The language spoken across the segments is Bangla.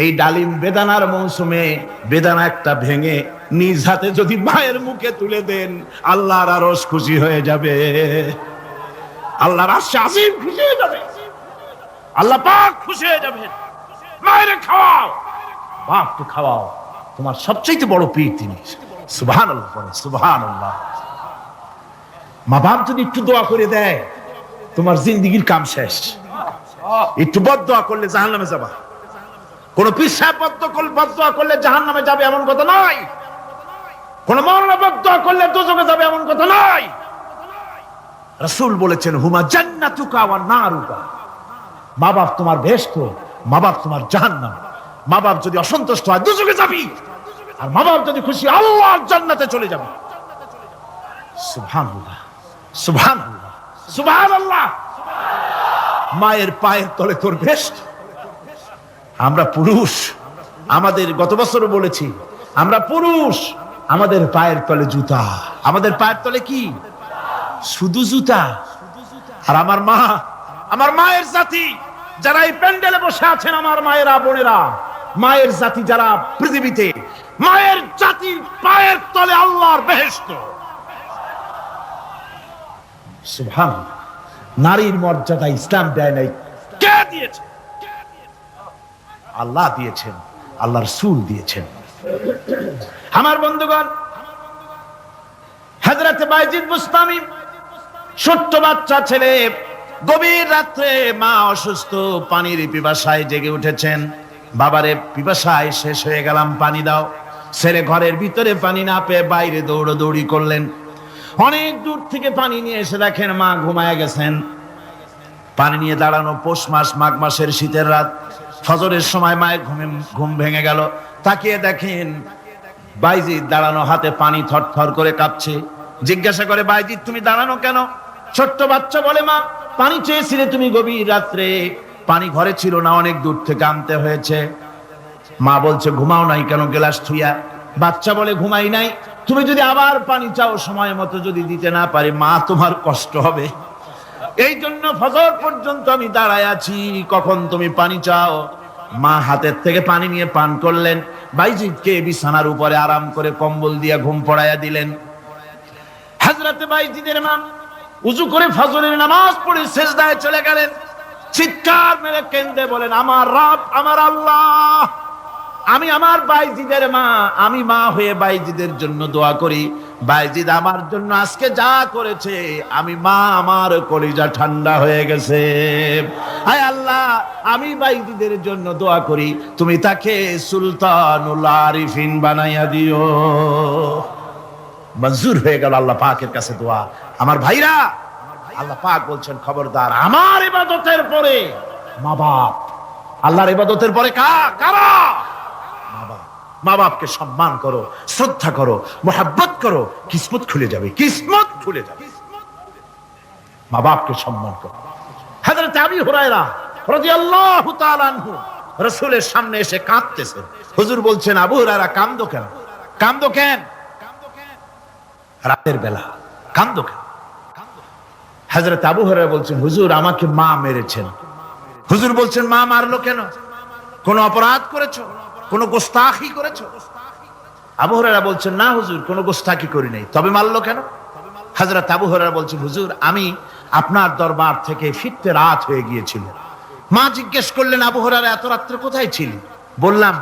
এই ডালিম বেদানার মৌসুমে বেদানা একটা ভেঙে নিজ হাতে যদি মায়ের মুখে তুলে দেন, আল্লাহর আরশ খুশি হয়ে যাবে, আল্লাহর আশীর্বাদ খুশি হয়ে যাবে, আল্লাহ পাক খুশি হয়ে যাবে। মায়ের খাওয়াও, বাপকে খাওয়াও, তোমার সবচেয়ে বড় পীর তিনি। সুবহানাল্লাহ, সুবহানাল্লাহ। মা বাপ যদি একটু দোয়া করে দেয়, তোমার জিন্দেগির কাম শেষ। একটু বদদোয়া করলে জাহান্নামে যাবা। কোন পীর সাহেব বদদোয়া করলে জাহান্নামে যাবে এমন কথা নয়। কোন মাওলানা বদদোয়া করলে দোজখে যাবে এমন কথা নয়। রাসূল বলেছেন, হুমা জান্নাতুকা ওয়া নারুকা। মা বাপ তোমার বেহেশত, মা বাপ তোমার জাহান্নাম। মা বাপ যদি অসন্তুষ্ট হয় দোজখে যাবি, আর মা বাপ যদি খুশি আল্লাহর জান্নাতে চলে যাবে। সুবহানাল্লাহ, সুবহানাল্লাহ, সুবহানাল্লাহ। মায়ের পায়ের তলে তোর বেহেশত। আমরা পুরুষ, আমাদের গত বছরও বলেছি, আমরা পুরুষ, আমাদের পায়ের তলে জুতা। আমাদের পায়ের তলে কি? শুধু জুতা। আর আমার মা, আমার মায়ের জাতি যারা এই প্যান্ডেলে বসে আছেন, আমার মায়েরা বোনেরা, মায়ের জাতি যারা পৃথিবীতে, মায়ের জাতির পায়ের তলে আল্লাহর বেহেশত। সুবহানাল্লাহ। নারীর মর্যাদা ইসলাম দেয় নাই, কে দিয়েছে? আল্লাহ দিয়েছেন, আল্লাহ রাসূল দিয়েছেন। আমার বন্ধুগণ, হযরত বাইজিদ বুস্তামি, ছোট্ট বাচ্চা ছেলে, গভীর রাত্রে মা অসুস্থ, পানির পিপাসায় জেগে উঠেছেন। বাবারে, পিপাসায় শেষ হয়ে গেলাম, পানি দাও। ছেলে ঘরের ভিতরে পানি না পেয়ে বাইরে দৌড়াদৌড়ি করলেন। অনেক দূর থেকে পানি নিয়ে এসে দেখেন মা ঘুমায় গেছেন। পানি নিয়ে দাঁড়ানো, পৌষ মাস, মাঘ মাসের শীতের রাত, ফজরের সময় মায়ের ঘুম ভেঙে গেল। তাকিয়ে দেখেন বাইজিদ দাঁড়ানো, হাতে পানি থরথর করে কাঁপছে। জিজ্ঞাসা করে, বাইজিদ তুমি দাঁড়ানো কেন? ছোট্ট বাচ্চা বলে, মা পানি চেয়েছিলে তুমি গভীর রাত্রে, পানি ঘরে ছিল না, অনেক দূর থেকে আনতে হয়েছে। মা বলছে, ঘুমাও নাই কেন গ্লাস থুইয়া? বাচ্চা বলে, ঘুমাই নাই। তুমি যদি আবার পানি চাও, সময় মতো যদি দিতে না পারি, মা তোমার কষ্ট হবে। এই জন্য ফজর পর্যন্ত আমি দাঁড়ায় আছি, কখন তুমি পানি চাও। মা হাতের থেকে পানি নিয়ে পান করলেন। বাইজিদকে বিছানার উপরে আরাম করে কম্বল দিয়ে ঘুম পড়াইয়া দিলেন। হযরত বাইজিদের মা উযু করে ফজরের নামাজ পড়ে সিজদায় চলে গেলেন। চিৎকার মেরে কেঁদে বলেন, আমার রব, আমার আল্লাহ, আমি আমার বাইজিদের মা, আমি মা হয়ে বাইজিদের জন্য দোয়া করি। বাইজিদ আমার জন্য আজকে যা করেছে, আমি মা, আমার কলিজা ঠান্ডা হয়ে গেছে। আয় আল্লাহ, আমি বাইজিদের জন্য দোয়া করি, তুমি তাকে সুলতানুল আরিফিন বানাইয়া দিও। মঞ্জুর হয়ে গেল আল্লাহ পাকের কাছে দোয়া। আমার ভাইরা, আল্লাহ পাক বলছেন, খবরদার, আমার ইবাদতের পরে মা বাপ, আল্লাহর ইবাদতের পরে কারা? মা বাপকে সম্মান করো, শ্রদ্ধা করো, মোহাব্বত করো, কিসমত খুলে যাবে, কিসমত খুলে যাবে। মা বাপকে সম্মান করো। হযরত আবু হুরায়রা রাদিয়াল্লাহু তাআলা আনহু রাসূলের সামনে এসে কাঁদতেছেন। হুজুর বলছেন, আবু হুরায়রা কাঁদো কেন? কাঁদো কেন? রাতের বেলা কাঁদো কেন? হযরত আবু হুরায়রা বলছেন, হুজুর আমাকে মা মেরেছেন। হুজুর বলছেন, মা মারলো কেন? কোন অপরাধ করেছো? কোন গোস্তাখি করেছো? আবু হুরায়রা বলছেন, না হুজুর, কোন গোস্তাখি করি নাই, তবে মারলো কেন? হযরত আবু হুরায়রা বলছেন, হুজুর আমি আপনার দরবার থেকে ফিরতে রাত হয়ে গিয়েছিল। মা জিজ্ঞেস করলেন, আবু হুরায়রা এত রাত্রে কোথায় ছিলি? বললাম,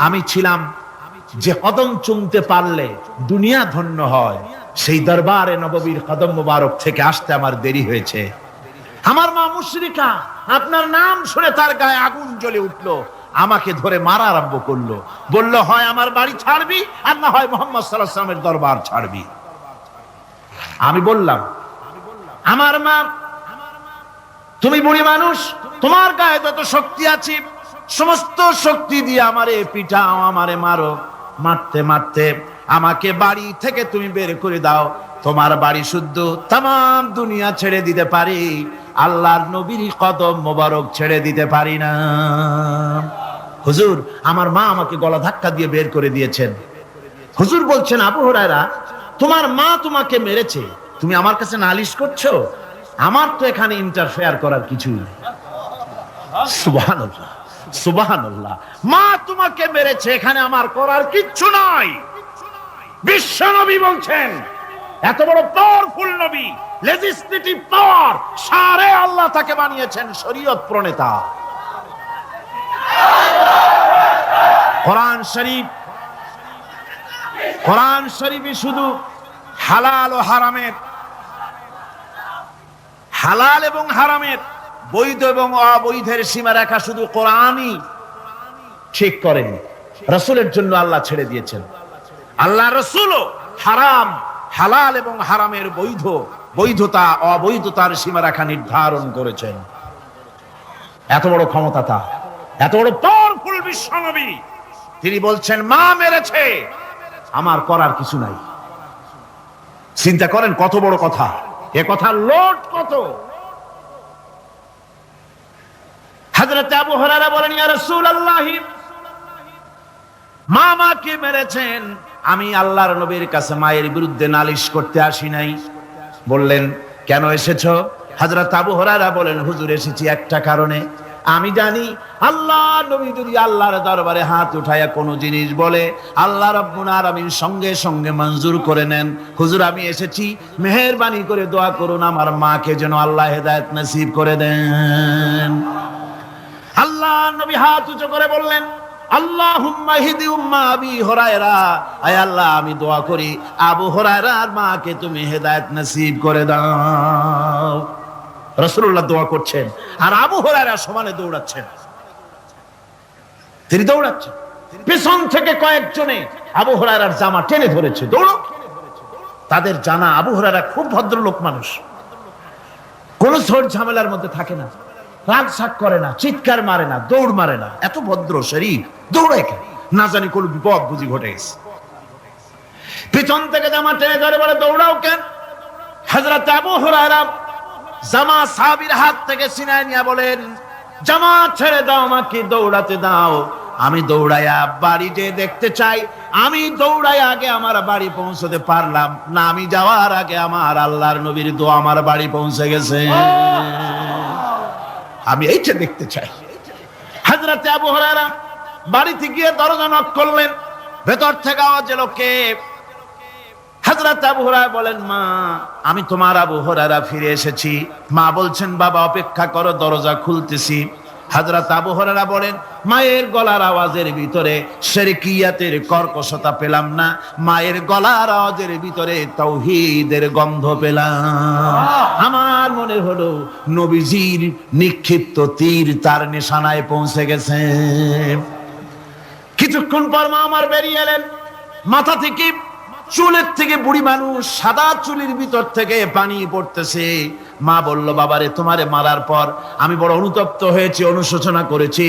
আমি ছিলাম যে কদম চুমতে পারলে দুনিয়া ধন্য হয়, সেই দরবারে নববীর কদম মোবারক থেকে আসতে আমার দেরি হয়েছে। আমার মা মুশরিকা, আপনার নাম শুনে তার গায়ে আগুন জ্বলে উঠলো, আমাকে ধরে মারা আরম্ভ করলো। বলল, হয় আমার বাড়ি ছাড়বি, আর না হয় মুহাম্মদ সাল্লাল্লাহু আলাইহি ওয়াসাল্লামের দরবার ছাড়বি। আমি বললাম, আমার মা, তুমি বুড়ি মানুষ, তোমার গায়ে যত শক্তি আছে, সমস্ত শক্তি দিয়ে আমারে পিটাও, আমারে মারো। মারতে মারতে আমাকে বাড়ি থেকে তুমি বের করে দাও। তোমার বাড়ি শুদ্ধ, তাম দুনিয়া ছেড়ে দিতে পারি, আল্লাহর নবীর কদম মোবারক ছেড়ে দিতে পারি না। হুজুর, আমার মা আমাকে গলা ধাক্কা দিয়ে বের করে দিয়েছেন। হুজুর বলছেন, আবু হুরায়রা, তোমার মা তোমাকে মেরেছে, তুমি আমার কাছে নালিশ করছো? আমার তো এখানে ইন্টারফেয়ার করার কিছুই নেই। সুবহানাল্লাহ, সুবহানাল্লাহ। মা তোমাকে মেরেছে, এখানে আমার করার কিচ্ছু নাই। বিশ্ব নবী বলছেন, এত বড় পাওয়ারফুল নবী, লেজিসলেটিভ পাওয়ার, সারে আল্লাহ তাকে বানিয়েছেন শরীয়ত প্রণেতা। কোরআন শরীফে শুধু হালাল ও হারামের, হালাল এবং হারামের, বৈধ এবং অবৈধের সীমারেখা শুধু কোরআনই ঠিক করেন, রাসূলের জন্য আল্লাহ ছেড়ে দিয়েছেন। আল্লাহ রাসূলও হারাম, হালাল এবং হারামের বৈধতা অবৈধতার সীমারেখা নির্ধারণ করেছেন। এত বড় ক্ষমতা তার, এত বড় পাওয়ারফুল বিশ্বনবী, তিনি বলছেন মা মেরেছে, আমার করার কিছু নাই। চিন্তা করেন কত বড় কথা, এ কথার লোড কত। হযরত আবু হুরায়রা বলেন, ইয়া রাসূলুল্লাহ, মা মাকে মেরেছেন, আমি আল্লাহর নবীর কাছে মায়ের বিরুদ্ধে নালিশ করতে আসি নাই। বললেন, কেন এসেছো? হযরত আবু হুরায়রা বলেন, হুজুর এসেছি একটা কারণে। আমি জানি আল্লাহ নবী যদি আল্লাহর দরবারে হাত উঠায়া কোনো জিনিস বলে, আল্লাহ রাব্বুল আলামিন সঙ্গে সঙ্গে মঞ্জুর করে নেন। হুজুর আমি এসেছি, মেহেরবানি করে দোয়া করুন আমার মাকে যেন আল্লাহ হেদায়েত নসিব করে দেন। আল্লাহ নবী হাত উঁচু করে বললেন, আল্লাহুম্মা হিদি উম্মা আবি হুরায়রা, আয় আল্লাহ আমি দোয়া করি আবু হুরায়রার মাকে তুমি হেদায়েত নসিব করে দাও। রাসূলুল্লাহ দোয়া করছেন আর আবু হুরায়রা সমানে দৌড়াচ্ছেন। তিনি দৌড়াচ্ছেন, পিছন থেকে কয়েকজনে আবু হুরায়রার জামা টেনে ধরেছে, দৌড়ো। তাদের জানা আবু হুরায়রা খুব ভদ্রলোক মানুষ, কোন ঝড় ঝামেলার মধ্যে থাকে না, রাগ শাক করে না, চিৎকার মারে না, দৌড় মারে না, এত ভদ্র শরীর, দৌড়ে কেন? না জানি কোন বিপদ বুঝি ঘটে গেছে। পিছন থেকে জামা টেনে ধরে বলে, দৌড়াও কেন? হযরত আবু হুরায়রা জামা সাহাবীর হাত থেকে ছিনায় নিয়ে বলেন, জামা ছেড়ে দাও, আমাকে দৌড়াতে দাও। আমি দৌড়াইয়া বাড়ি যে দেখতে চাই, আমি দৌড়াই আগে আমার বাড়ি পৌঁছতে পারলাম না, আমি যাওয়ার আগে আমার আল্লাহর নবীর দোয়া আমার বাড়ি পৌঁছে গেছে, আমি এইটা দেখতে চাই। হযরত আবু হুরায়রা বাড়িতে গিয়ে দরজা নক করলেন, ভেতর থেকে আওয়াজ এলো, কে? হযরত আবু হুরায়রা বলেন, মা আমি তোমার আবু হুরায়রা ফিরে এসেছি। মা বলছেন, বাবা অপেক্ষা করো, দরজা খুলতেছি। হযরত আবু হুরায়রা বলেন, মায়ের গলার আওয়াজের ভিতরে শিরকিয়াতের কর্কশতা পেলাম না, মায়ের গলার আওয়াজের ভিতরে তাওহীদের গন্ধ পেলাম। আমার মনে হলো নবীজির নিক্ষিপ্ত তীর তার নিশানায় পৌঁছে গেছে। কিছুক্ষণ পর মা আমার বেরিয়ে এলেন, মাথা থেকে চুলের থেকে, বুড়ি মানুষ, সাদা চুলের ভিতর থেকে পানি পড়তেছে। মা বলল, বাবারে তোমারে মারার পর আমি বড় অনুতপ্ত হয়েছি, অনুশোচনা করেছি,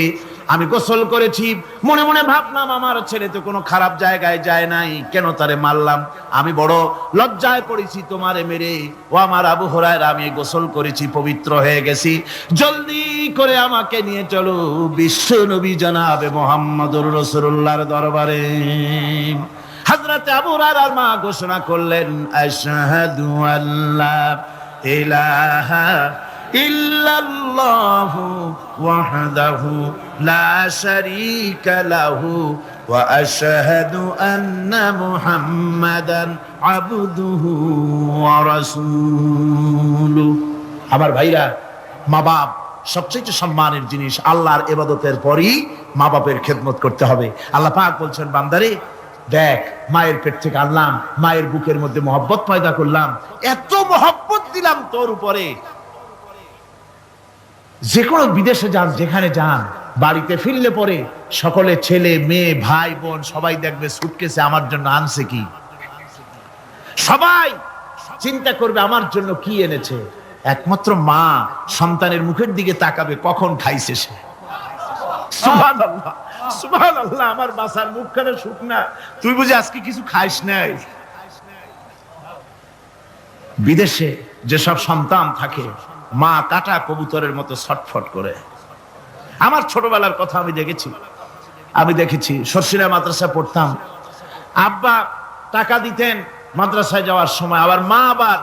আমি গোসল করেছি, মনে মনে ভাবলাম আমার ছেলে তো কোনো খারাপ জায়গায় যায় নাই, কেন তারে মারলাম? আমি বড় লজ্জায় পড়েছি তোমারে মেরে। ও আমার আবু হুরায়রা, আমি গোসল করেছি, পবিত্র হয়ে গেছি, জলদি করে আমাকে নিয়ে চলো বিশ্ব নবী জনাবে মুহাম্মদুর রাসূলুল্লাহর দরবারে। হযরত আবু হুরায়রার মা ঘোষণা করলেন, আশহাদু আল্লা ইলাহা ইল্লাল্লাহু ওয়াহদাহু লা শারীকা লাহু ওয়া আশহাদু আন্না মুহাম্মাদান আবদুহু ওয়া রাসূলুহু। আমার ভাইরা, মা বাপ সবচেয়ে সম্মানের জিনিস। আল্লাহর ইবাদতের পরই মা বাপের খেদমত করতে হবে। আল্লাহ পাক বলছেন, বান্দারে দেখ, মায়ের পেট থেকে আনলাম, মায়ের বুকের মধ্যে মহব্বত পয়দা করলাম, এত মহব্বত দিলাম তোর উপরে, যে কোনো বিদেশে যান, যেখানে যান, বাড়িতে ফিরলে পরে সকলে, ছেলে মেয়ে ভাই বোন সবাই দেখবে সুটকেসে আমার জন্য আনছে কি। সবাই চিন্তা করবে আমার জন্য কি এনেছে। একমাত্র মা সন্তানের মুখের দিকে তাকাবে, কখন খাইছে সে। সুবহানাল্লাহ, সুবহানাল্লাহ, আমার বাসার মুখখানা শুকনা, তুই বুঝি আজকে কিছু খাইস নাই। বিদেশে যেসব সন্তান থাকে, মা কাটা কবুতরের মতো ছটফট করে। আমার ছোটবেলার কথা আমি দেখেছি। সরসিনা মাদ্রাসা পড়তাম, আব্বা টাকা দিতেন মাদ্রাসায় যাওয়ার সময়, আবার মা আবার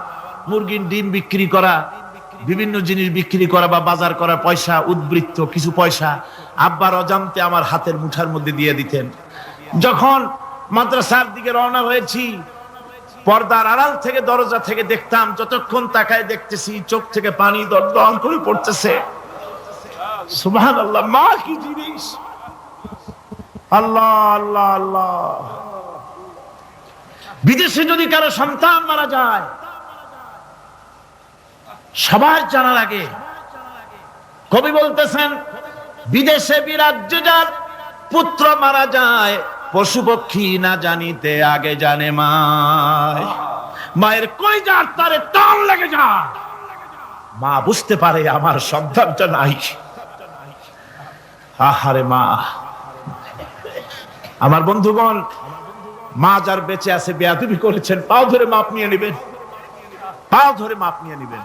মুরগির ডিম বিক্রি করা, বিভিন্ন জিনিস বিক্রি করা বা বাজার করা, পয়সা উদ্বৃত্ত কিছু পয়সা আব্বার অজান্তে আমার হাতের মুঠার মধ্যে দিয়ে দিতেন। যখন মাদ্রাসার দিকে রওনা হয়েছি, পর্দার আড়াল থেকে দরজা থেকে দেখতাম, যতক্ষণ তাকায় দেখতেছি চোখ থেকে পানি দরদর করে পড়তেছে। সুবহানাল্লাহ, মা কি জিনিস! আল্লাহ আল্লাহ আল্লাহ। বিদেশে যদি কারো সন্তান মারা যায়, সবার জানা লাগে। কবি বলতেছেন, বিদেশে বিরাজ্যে যার পুত্র মারা যায়, পশু পক্ষী না জানিতে আগে জানে মায়। মায়ের কলিজার তারে টান লেগে যায়, মা বুঝতে পারে আমার সন্তানটা নাই। আহারে মা! আমার বন্ধুগণ, মা যার বেঁচে আছে বেয়াদবি করেছেন, পাও ধরে মাপ নিয়ে নেবেন, পাও ধরে মাপ নিয়ে নেবেন।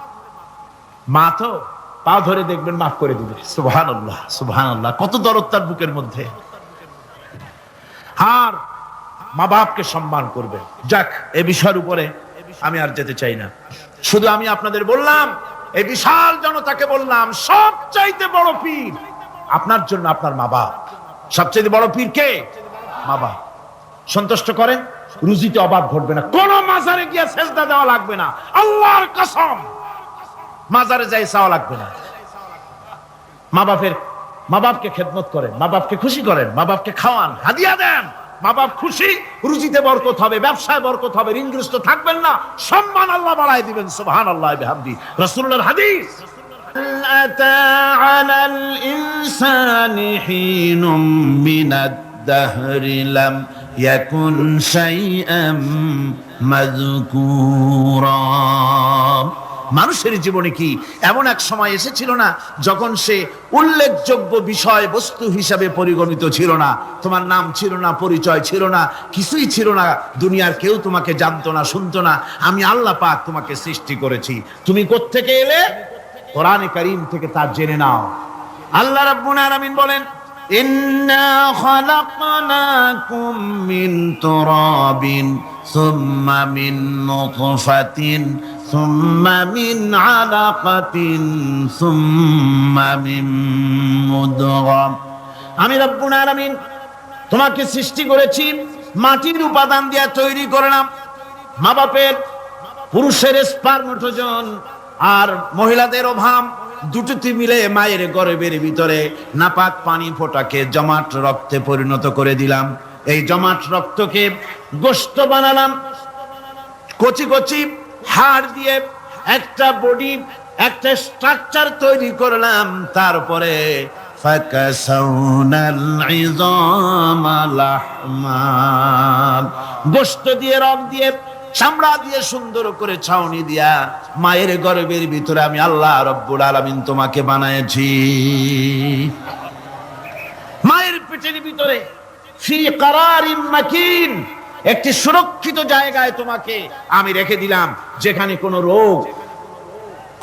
মা তো পাও ধরে দেখবেন মাফ করে দিবে। সুবহানাল্লাহ সুবহানাল্লাহ, কত দরদ তার বুকের মধ্যে। আর মা বাপকে সম্মান করবে। যাক, এই বিষয়ের উপরে আমি আর যেতে চাই না। শুধু আমি আপনাদের বললাম, এই বিশাল জনতাকে বললাম, সবচাইতে বড় পীর আপনার জন্য আপনার মা বাপ। সবচাইতে বড় পীর কে? মা বাপ। সন্তুষ্ট করেন, রুজিতে অভাব ঘটবে না। কোন মাজারে গিয়ে সেজদা দেওয়া লাগবে না, আল্লাহর কসম, মাজারে যাই চাওয়া লাগবে না। মা বাপকে খেদমত করেন, মা বাপকে খুশি করেন, মা বাপকে খাওয়ান, হাদিয়া দেন। মা বাপ খুশি, রুজিতে বরকত হবে, ব্যবসায় বরকত হবে, ঋণগ্রস্ত থাকবেন না, সম্মান আল্লাহ বাড়ায় দিবেন। সুবহানাল্লাহ বিহামদি। রাসূলুল্লাহর হাদিস, আতা আলাল ইনসানি হিনুম মিনাদ দাহরি লাম ইয়াকুন শাইআম মাযকুরা। মানুষের জীবনে কি এমন এক সময় এসেছিল না যখন সে উল্লেখযোগ্য বিষয় বস্তু হিসাবে পরিগণিত ছিল না? তোমার নাম ছিল না, পরিচয় ছিল না, কিছুই ছিল না, দুনিয়ার কেউ তোমাকে জানতো না, শুনতো না। আমি আল্লাহ পাক তোমাকে সৃষ্টি করেছি। তুমি কোত্থেকে এলে? কোরআনে কারীম থেকে তা জেনে নাও। আল্লাহ রাব্বুল আলামিন বলেন, ইন্না খালাকনাকুম মিন তুরাবিন সুম্মা মিন নুতফাতিন সুম্মা মিন আলাকাতিন সুম্মা মিন মুদগা। আমি রব্বুল আলামিন তোমাকে সৃষ্টি করেছি, মাটির উপাদান দিয়ে তৈরি করলাম। মা বাপের, পুরুষের স্পার্মটোজেন আর মহিলাদের ওভাম দুটোতে মিলে মায়ের গর্ভের ভিতরে নাপাক পানি ফোটাকে জমাট রক্তে পরিণত করে দিলাম। এই জমাট রক্তকে গোশত বানালাম, কচি কচি হাড় দিয়ে একটা বডি, একটা স্ট্রাকচার তৈরি করলাম। তারপরে ফাকাসাউনাল ইযামা লাহমা, গোশত দিয়ে, রক দিয়ে, চামড়া দিয়ে সুন্দর করে ছাউনি দিয়া মায়ের গর্ভের ভিতরে আমি আল্লাহ রব্বুল আলামিন তোমাকে বানাইছি। মায়ের পেটের ভিতরে ফি কারারিম মাকিন, একটি সুরক্ষিত জায়গায় তোমাকে আমি রেখে দিলাম, যেখানে কোনো রোগ,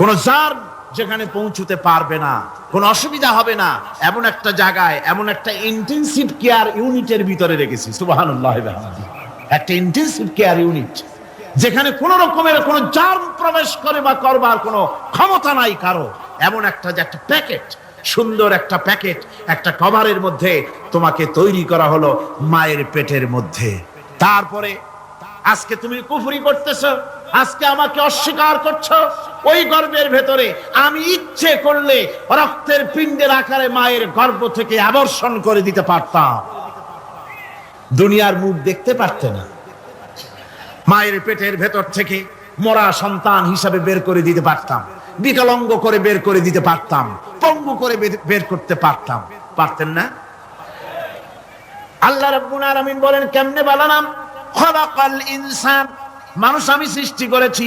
কোনো জার যেখানে পৌঁছতে পারবে না, কোনো অসুবিধা হবে না। এমন একটা জায়গায়, এমন একটা ইন্টেনসিভ কেয়ার ইউনিটের ভিতরে রেখেছি। সুবহানাল্লাহ, একটা ইন্টেনসিভ কেয়ার ইউনিট, যেখানে কোন রকমের কোন জার্ম প্রবেশ করে বা করবার কোনো ক্ষমতা নাই কারো। এমন একটা যে একটা প্যাকেট, সুন্দর একটা প্যাকেট, একটা কভারের মধ্যে তোমাকে তৈরি করা হলো মায়ের পেটের মধ্যে। তারপরে আজকে তুমি কুফরি করতেছো, আজকে আমাকে অস্বীকার করছো। ওই গর্ভের ভেতরে আমি ইচ্ছে করলে রক্তের পিণ্ডের আকারে মায়ের গর্ভ থেকে আবর্ষণ করে দিতে পারতাম, দুনিয়ার মুখ দেখতে পারতে না। মায়ের পেটের ভেতর থেকে মরা সন্তান হিসাবে বের করে দিতে পারতাম, বিকলাঙ্গ করে বের করে দিতে পারতাম, পঙ্গু করে বের করতে পারতাম। পারতেন না? আল্লাহ রাব্বুল আলামিন বলেন, কেমনে বানালাম? খলাকাল ইনসান, মানুষ আমি সৃষ্টি করেছি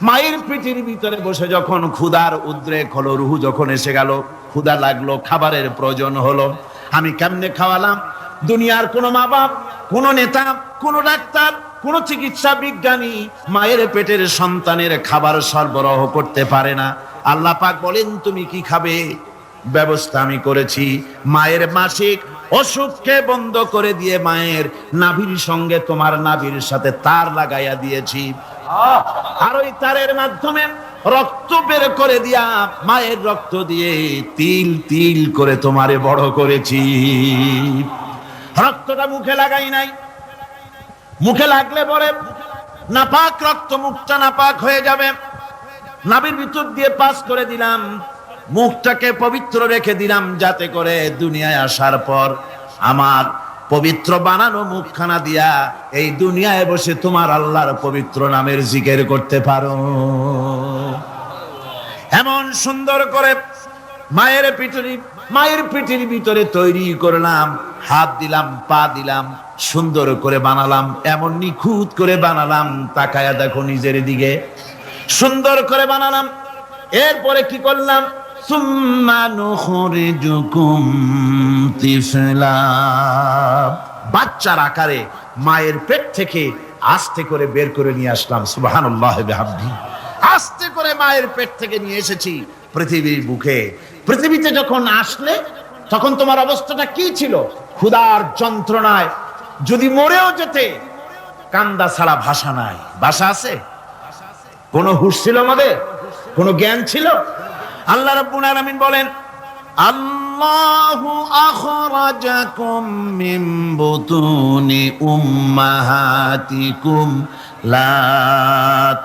মায়ের পেটের ভিতরে বসে। যখন ক্ষুধার উদ্রেক হলো, রুহু যখন এসে গেল, ক্ষুধা লাগলো, খাবারের প্রয়োজন হলো, আমি কেমনে খাওয়ালাম? দুনিয়ার কোন মা বাপ, কোন নেতা, কোন ডাক্তার, কোন চিকিৎসা বিজ্ঞানী মায়ের পেটের সন্তানের খাবার সরবরাহ করতে পারে না। আল্লাহ পাক বলেন, তুমি কি খাবে? ব্যবস্থা আমি করেছি। মায়ের মাসিক অসুখকে বন্ধ করে দিয়ে মায়ের নাভির সঙ্গে তোমার নাভির সাথে তার লাগাইয়া দিয়েছি। আর ওই তারের মাধ্যমে রক্ত বের করে দিয়া, মায়ের রক্ত দিয়ে তিল তিল করে তোমারে বড় করেছি। রক্তটা মুখে লাগাই নাই, মুখে লাগলে পরে নাপাক রক্ত, মুখটা নাপাক হয়ে যাবে। নাভির ভিতর দিয়ে পাস করে দিলাম, মুখটাকে পবিত্র রেখে দিলাম, যাতে করে দুনিয়ায় আসার পর আমার পবিত্র বানানো মুখখানা দিয়া এই দুনিয়ায় বসে তোমার আল্লাহর পবিত্র নামের জিকির করতে পারো। এমন সুন্দর করে মায়ের পিঠের ভিতরে তৈরি করলাম, হাত দিলাম, পা দিলাম, সুন্দর করে বানালাম, এমন নিখুঁত করে বানালাম, তাকায়া দেখো নিজের দিকে, সুন্দর করে বানালাম। এরপরে কি করলাম? সুম্মা নুখরিজুকুম তিফলা, বাচ্চার আকারে মায়ের পেট থেকে আস্তে করে বের করে নিয়ে আসলাম। সুবহানাল্লাহ বিহামদিহি। আস্তে করে মায়ের পেট থেকে নিয়ে এসেছি পৃথিবীর বুকে। পৃথিবীতে যখন আসলে তখন তোমার অবস্থাটা কি ছিল? ক্ষুধার যন্ত্রণায় যদি মরেও যেতে, কান্দা ছাড়া ভাষা নাই। ভাষা আছে? কোন হুঁশ ছিল আমাদের? কোন জ্ঞান ছিল? আল্লাহ রাব্বুল আলামিন বলেন, আল্লাহু আখরাজাকুম মিন বুতুনি উম্মাহাতিকুম লা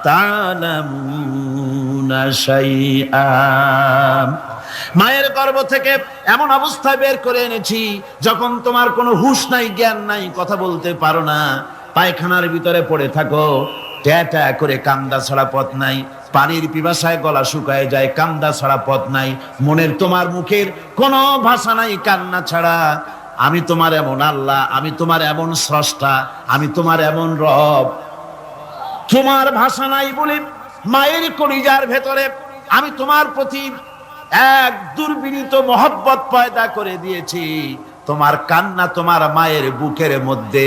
তা'লামুনা শাইআ, মায়ের গর্ভ থেকে এমন অবস্থায় বের করে এনেছি যখন তোমার কোনো হুঁশ নাই, জ্ঞান নাই, কথা বলতে পারো না, পায়খানার ভিতরে পড়ে থাকো, ট্যাটা করে, কান্দা ছাড়া পথ নাই, পানির পিপাসায় গলা শুকায় যায়, কান্দা ছাড়া পথ নাই, মনের তোমার মুখের কোনো ভাষা নাই কান্না ছাড়া। আমি তোমার এমন আল্লাহ, আমি তোমার এমন স্রষ্টা, আমি তোমার এমন রব, তোমার ভাষা নাই বলে মায়ের কলিজার ভেতরে আমি তোমার প্রতি এক দুর্বিনীত মহব্বত পয়দা করে দিয়েছি। তোমার কান্না তোমার মায়ের বুকের মধ্যে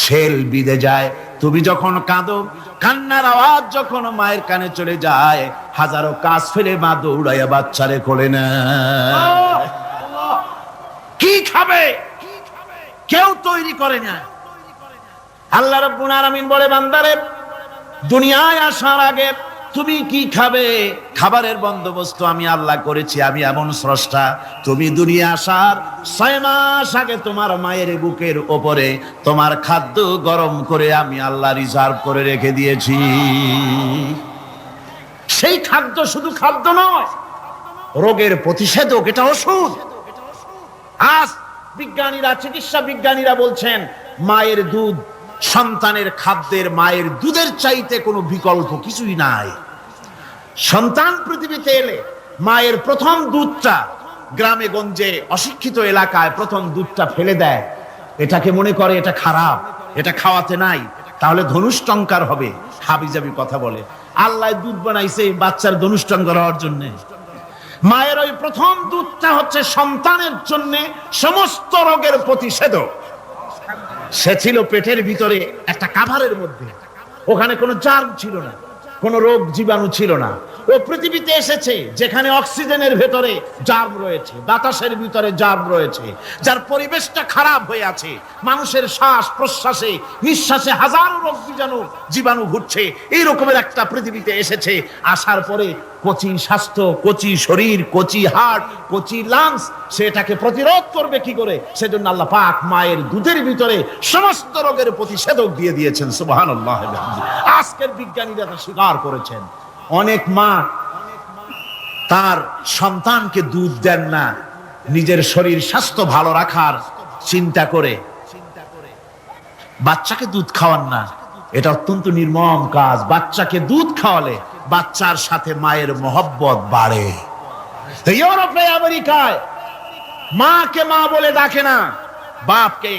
শেল বিঁধে যায়। তুমি যখন কাঁদো, কান্নার আওয়াজ যখন মায়ের কানে চলে যায়, হাজারো কাজ ফেলে মা দৌড়াইয়া বাচ্চারে কোলে নেয়। কি খাবে কেউ তৈরি করে না। আল্লাহ রাব্বুল আলামিন বলে, বান্দারে, দুনিয়ায় আসার আগে তুমি কি খাবে, খাবারের বন্দোবস্ত আমি আল্লাহ করেছি, আমি এমন স্রষ্টা। তুমি দুনিয়া আসার 6 মাস আগে তোমার মায়ের বুকের ওপরে তোমার খাদ্য গরম করে আমি আল্লাহ রিজার্ভ করে রেখে দিয়েছি। সেই খাদ্য শুধু খাদ্য নয়, রোগের প্রতিষেধক, এটা ওষুধ। আজ বিজ্ঞানীরা, চিকিৎসা বিজ্ঞানীরা বলছেন, মায়ের দুধ সন্তানের খাদ্যের, মায়ের দুধের চাইতে কোনো বিকল্প কিছুই নাই। সন্তান পৃথিবীতে এলে মায়ের প্রথম দুধটা, গ্রামে গঞ্জে অশিক্ষিত এলাকায় প্রথম দুধটা ফেলে দেয়, এটাকে মনে করে এটা খারাপ, এটা খাওয়াতে নাই, তাহলে ধনুষ্টঙ্কার হবে, হাবিজাবি কথা বলে। আল্লাহ দুধ বানাইছে বাচ্চার ধনুষ্টঙ্কার হওয়ার জন্য। মায়ের ওই প্রথম দুধটা হচ্ছে সন্তানের জন্য সমস্ত রোগের প্রতিষেধক। সে ছিল পেটের ভিতরে একটা কাভারের মধ্যে, ওখানে কোনো জার্ম ছিল না, কোনো রোগ জীবাণু ছিল না। ও পৃথিবীতে এসেছে যেখানে অক্সিজেনের ভেতরে জার্ম রয়েছে, বাতাসের ভিতরে জার্ম রয়েছে, যার পরিবেশটা খারাপ হয়ে আছে, মানুষের শ্বাস প্রশ্বাসে, নিঃশ্বাসে হাজারো রোগ জীবাণু ঘুরছে। এই রকমের একটা পৃথিবীতে এসেছে। আসার পরে কচি স্বাস্থ্য, কচি শরীর, কচি হার্ট, কচি লাংস, সেটাকে প্রতিরোধ করবে কি করে? সেজন্য আল্লাহ পাক মায়ের দুধের ভিতরে সমস্ত রোগের প্রতিষেধক দিয়ে দিয়েছেন। সুবহানাল্লাহ। আজকের বিজ্ঞানীরা তা স্বীকার করেছেন। অনেক মা তার সন্তানকে দুধ দেন না, নিজের শরীর স্বাস্থ্য ভালো রাখার চিন্তা করে বাচ্চাকে দুধ খাওয়ান না। এটা অত্যন্ত নির্মম কাজ। বাচ্চাকে দুধ খাওয়ালে বাচ্চার সাথে মায়ের মহব্বত বাড়ে। ইউরোপে, আমেরিকায় মাকে মা বলে ডাকে না, বাপকে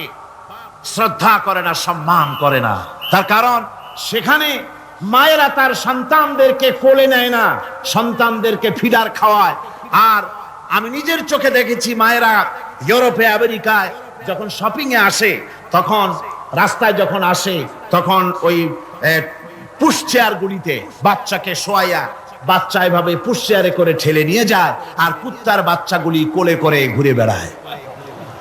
শ্রদ্ধা করে না, সম্মান করে না। তার কারণ সেখানে মায়েরা তার সন্তানদেরকে কোলে নেয় না, সন্তানদেরকে ফিডার খাওয়ায়। আর আমি নিজের চোখে দেখেছি, মায়েরা ইউরোপে, আমেরিকায় যখন শপিং এ আসে, তখন রাস্তায় যখন আসে, তখন ওই পুশ চেয়ার গুলিতে বাচ্চাকে শোয়াইয়া, বাচ্চা এভাবে পুশ চেয়ারে করে ঠেলে নিয়ে যায়, আর কুত্তার বাচ্চাগুলি কোলে করে ঘুরে বেড়ায়।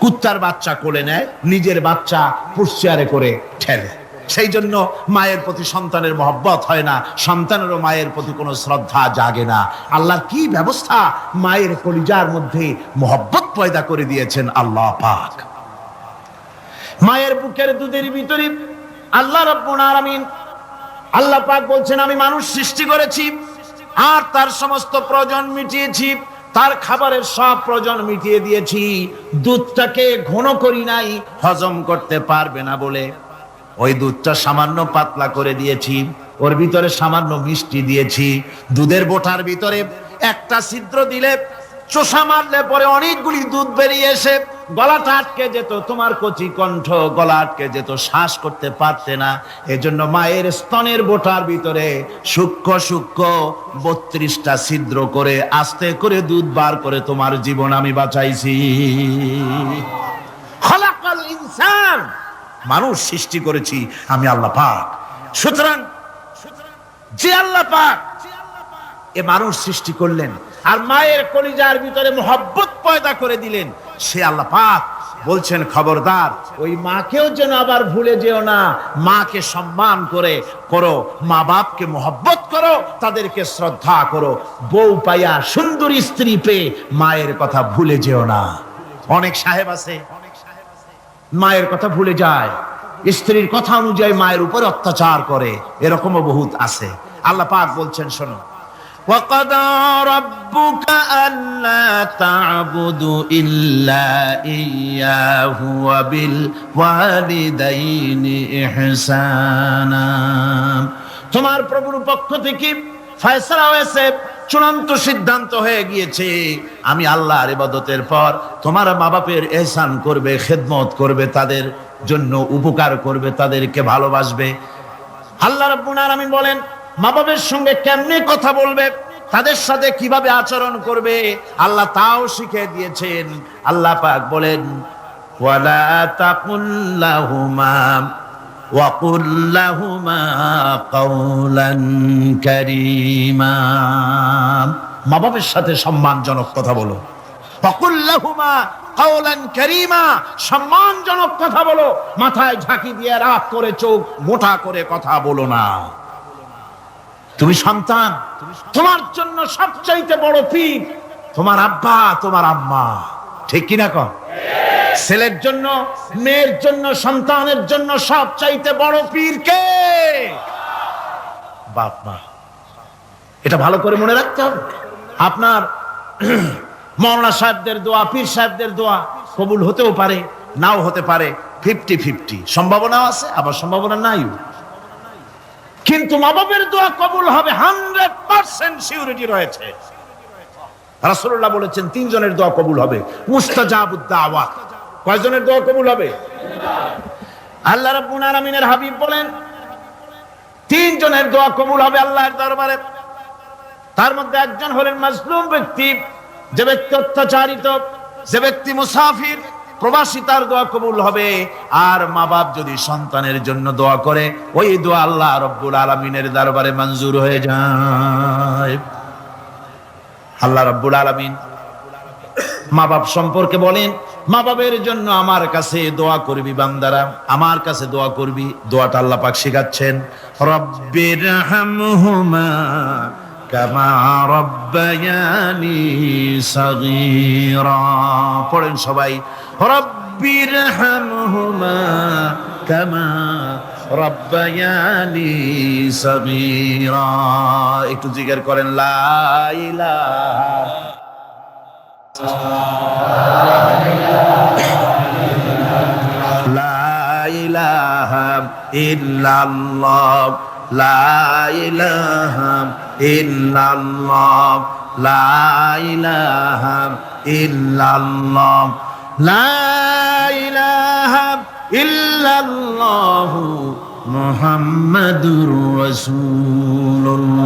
কুত্তার বাচ্চা কোলে নেয়, নিজের বাচ্চা পুশ চেয়ারে করে ঠেলে। সেই জন্য মায়ের প্রতি সন্তানের মহব্বত হয় না, সন্তানেরও মায়ের প্রতি কোনো শ্রদ্ধা জাগে না। আল্লাহর কি ব্যবস্থা, মায়ের কলিজার মধ্যে মহব্বত পয়দা করে দিয়েছেন আল্লাহ পাক। মায়ের বুকের দুধের ভিতরে আল্লাহ রাব্বুল আলামিন, আল্লাহ পাক বলছেন আমি মানুষ সৃষ্টি করেছি আর তার সমস্ত প্রয়োজন মিটিয়েছি, তার খাবারের সব প্রয়োজন মিটিয়ে দিয়েছি। দুধটাকে ঘন করি নাই, হজম করতে পারবে না বলে ওই দুধটা সামান্য পাতলা করে দিয়েছি, ওর ভিতরে সামান্য মিষ্টি দিয়েছি। দুধের বোঁটার ভিতরে একটা ছিদ্র দিলে, চোষা মারলে পরে অনেকগুলি দুধ বেরিয়ে এসে গলাটা আটকে যেত, তোমার কচি কণ্ঠ গলা আটকে যেত, শ্বাস করতে পারতে না। এজন্য মায়ের স্তনের বোঁটার ভিতরে সূক্ষ্ম সূক্ষ্ম 32টা ছিদ্র করে আস্তে করে দুধ বার করে তোমার জীবন আমি বাঁচাইছি। খলাকাল ইনসান, মানুষ সৃষ্টি করেছি আমি আল্লাহ পাক। সুতরাং যে আল্লাহ পাক এ মানুষ সৃষ্টি করলেন আর মায়ের কলিজার ভিতরে মোহব্বত পয়দা করে দিলেন, সে আল্লাহ পাক বলছেন খবরদার ওই মাকেও যেন আবার ভুলে যেও না, মাকে সম্মান করে করো, মা বাপকে মোহব্বত করো, তাদেরকে শ্রদ্ধা করো। বউ পাইয়া সুন্দরী স্ত্রী পেয়ে মায়ের কথা ভুলে যেও না। অনেক সাহেব আছে মায়ের কথা ভুলে যায়, স্ত্রীর কথা অনুযায়ী মায়ের উপর অত্যাচার করে, এরকমও বহুত আছে। আল্লাহ পাক বলছেন শোনো, وَقَضَى رَبُّكَ أَلَّا تَعْبُدُوا إِلَّا إِيَّاهُ وَبِالْوَالِدَيْنِ إِحْسَانًا। তোমার প্রভুর পক্ষ থেকে ফয়সালা হয়েছে, চূড়ান্ত সিদ্ধান্ত হয়ে গিয়েছে, আমি আল্লাহর ইবাদতের পর তোমার মা বাপের ইহসান করবে, খেদমত করবে, তাদের জন্য উপকার করবে, তাদেরকে ভালোবাসবে। আল্লাহ রাব্বুল আলামিন বলেন মা বাবার সঙ্গে কেমনে কথা বলবে, তাদের সাথে কিভাবে আচরণ করবে, আল্লাহ তাও শিখিয়ে দিয়েছেন। আল্লাহ পাক বলেন ওয়ালা তাকুল লাহুমা ওয়া কুল লাহুমা কাওলান কারীমা। মা বাবার সাথে সম্মানজনক কথা বলো। ওয়া কুল লাহুমা কাওলান কারীমা, সম্মানজনক কথা বলো, মাথায় ঝাঁকি দিয়ে রাগ করে চোখ মোটা করে কথা বলো না। তুমি সন্তান, তোমার জন্য সবচাইতে বড় পীর তোমার আব্বা তোমার আম্মা, ঠিক কিনা কন? ছেলের জন্য, মেয়ের জন্য, সন্তানের জন্য সবচাইতে বড় পীর কে? বাপ মা। এটা ভালো করে মনে রাখতে হবে। আপনার মাওলানা সাহেবদের দোয়া, পীর সাহেবদের দোয়া কবুল হতেও পারে, নাও হতে পারে, 50-50 সম্ভাবনাও আছে, আবার সম্ভাবনা নাই। কিন্তু মা বাবার দোয়া কবুল হবে 100% সিউরিটি রয়েছে। রাসূলুল্লাহ বলেছেন 3 জনের দোয়া কবুল হবে, মুস্তাজাবুদ দাওয়াত। কয়জনের দোয়া কবুল হবে? আল্লাহ রাব্বুল আলামিনের হাবিব বলেন 3 জনের দোয়া কবুল হবে আল্লাহর দরবারে। তার মধ্যে একজন হলেন মাজলুম ব্যক্তি, যে ব্যক্তি অত্যাচারিত, যে ব্যক্তি মুসাফির, প্রবাসী, তার দোয়া কবুল হবে। আর মা বাপ যদি সন্তানের জন্য দোয়া করে, ওই দোয়া আল্লাহ রাব্বুল আলামিনের দরবারে মঞ্জুর হয়ে যায়। আল্লাহ রাব্বুল আলামিন মা বাপ সম্পর্কে বলেন, মা বাবের জন্য আমার কাছে দোয়া করবি বান্দারা, আমার কাছে দোয়া করবি। দোয়াটা আল্লাহ পাক শেখাচ্ছেন, রব্বির হামহুমা কামা রব্বায়ানি সাগীরা। পড়েন সবাই, রব্বির হামহুমা কামা রব্বায়ানি সাগীরা। একটু জিকির করেন, লা ইলাহা ইল্লাল্লাহ, লা ইলাহা ইল্লাল্লাহ, লা ইলাহা ইল্লাল্লাহ, লা ইলাহা ইল্লাল্লাহু মুহাম্মাদুর রাসূলুল্লাহ।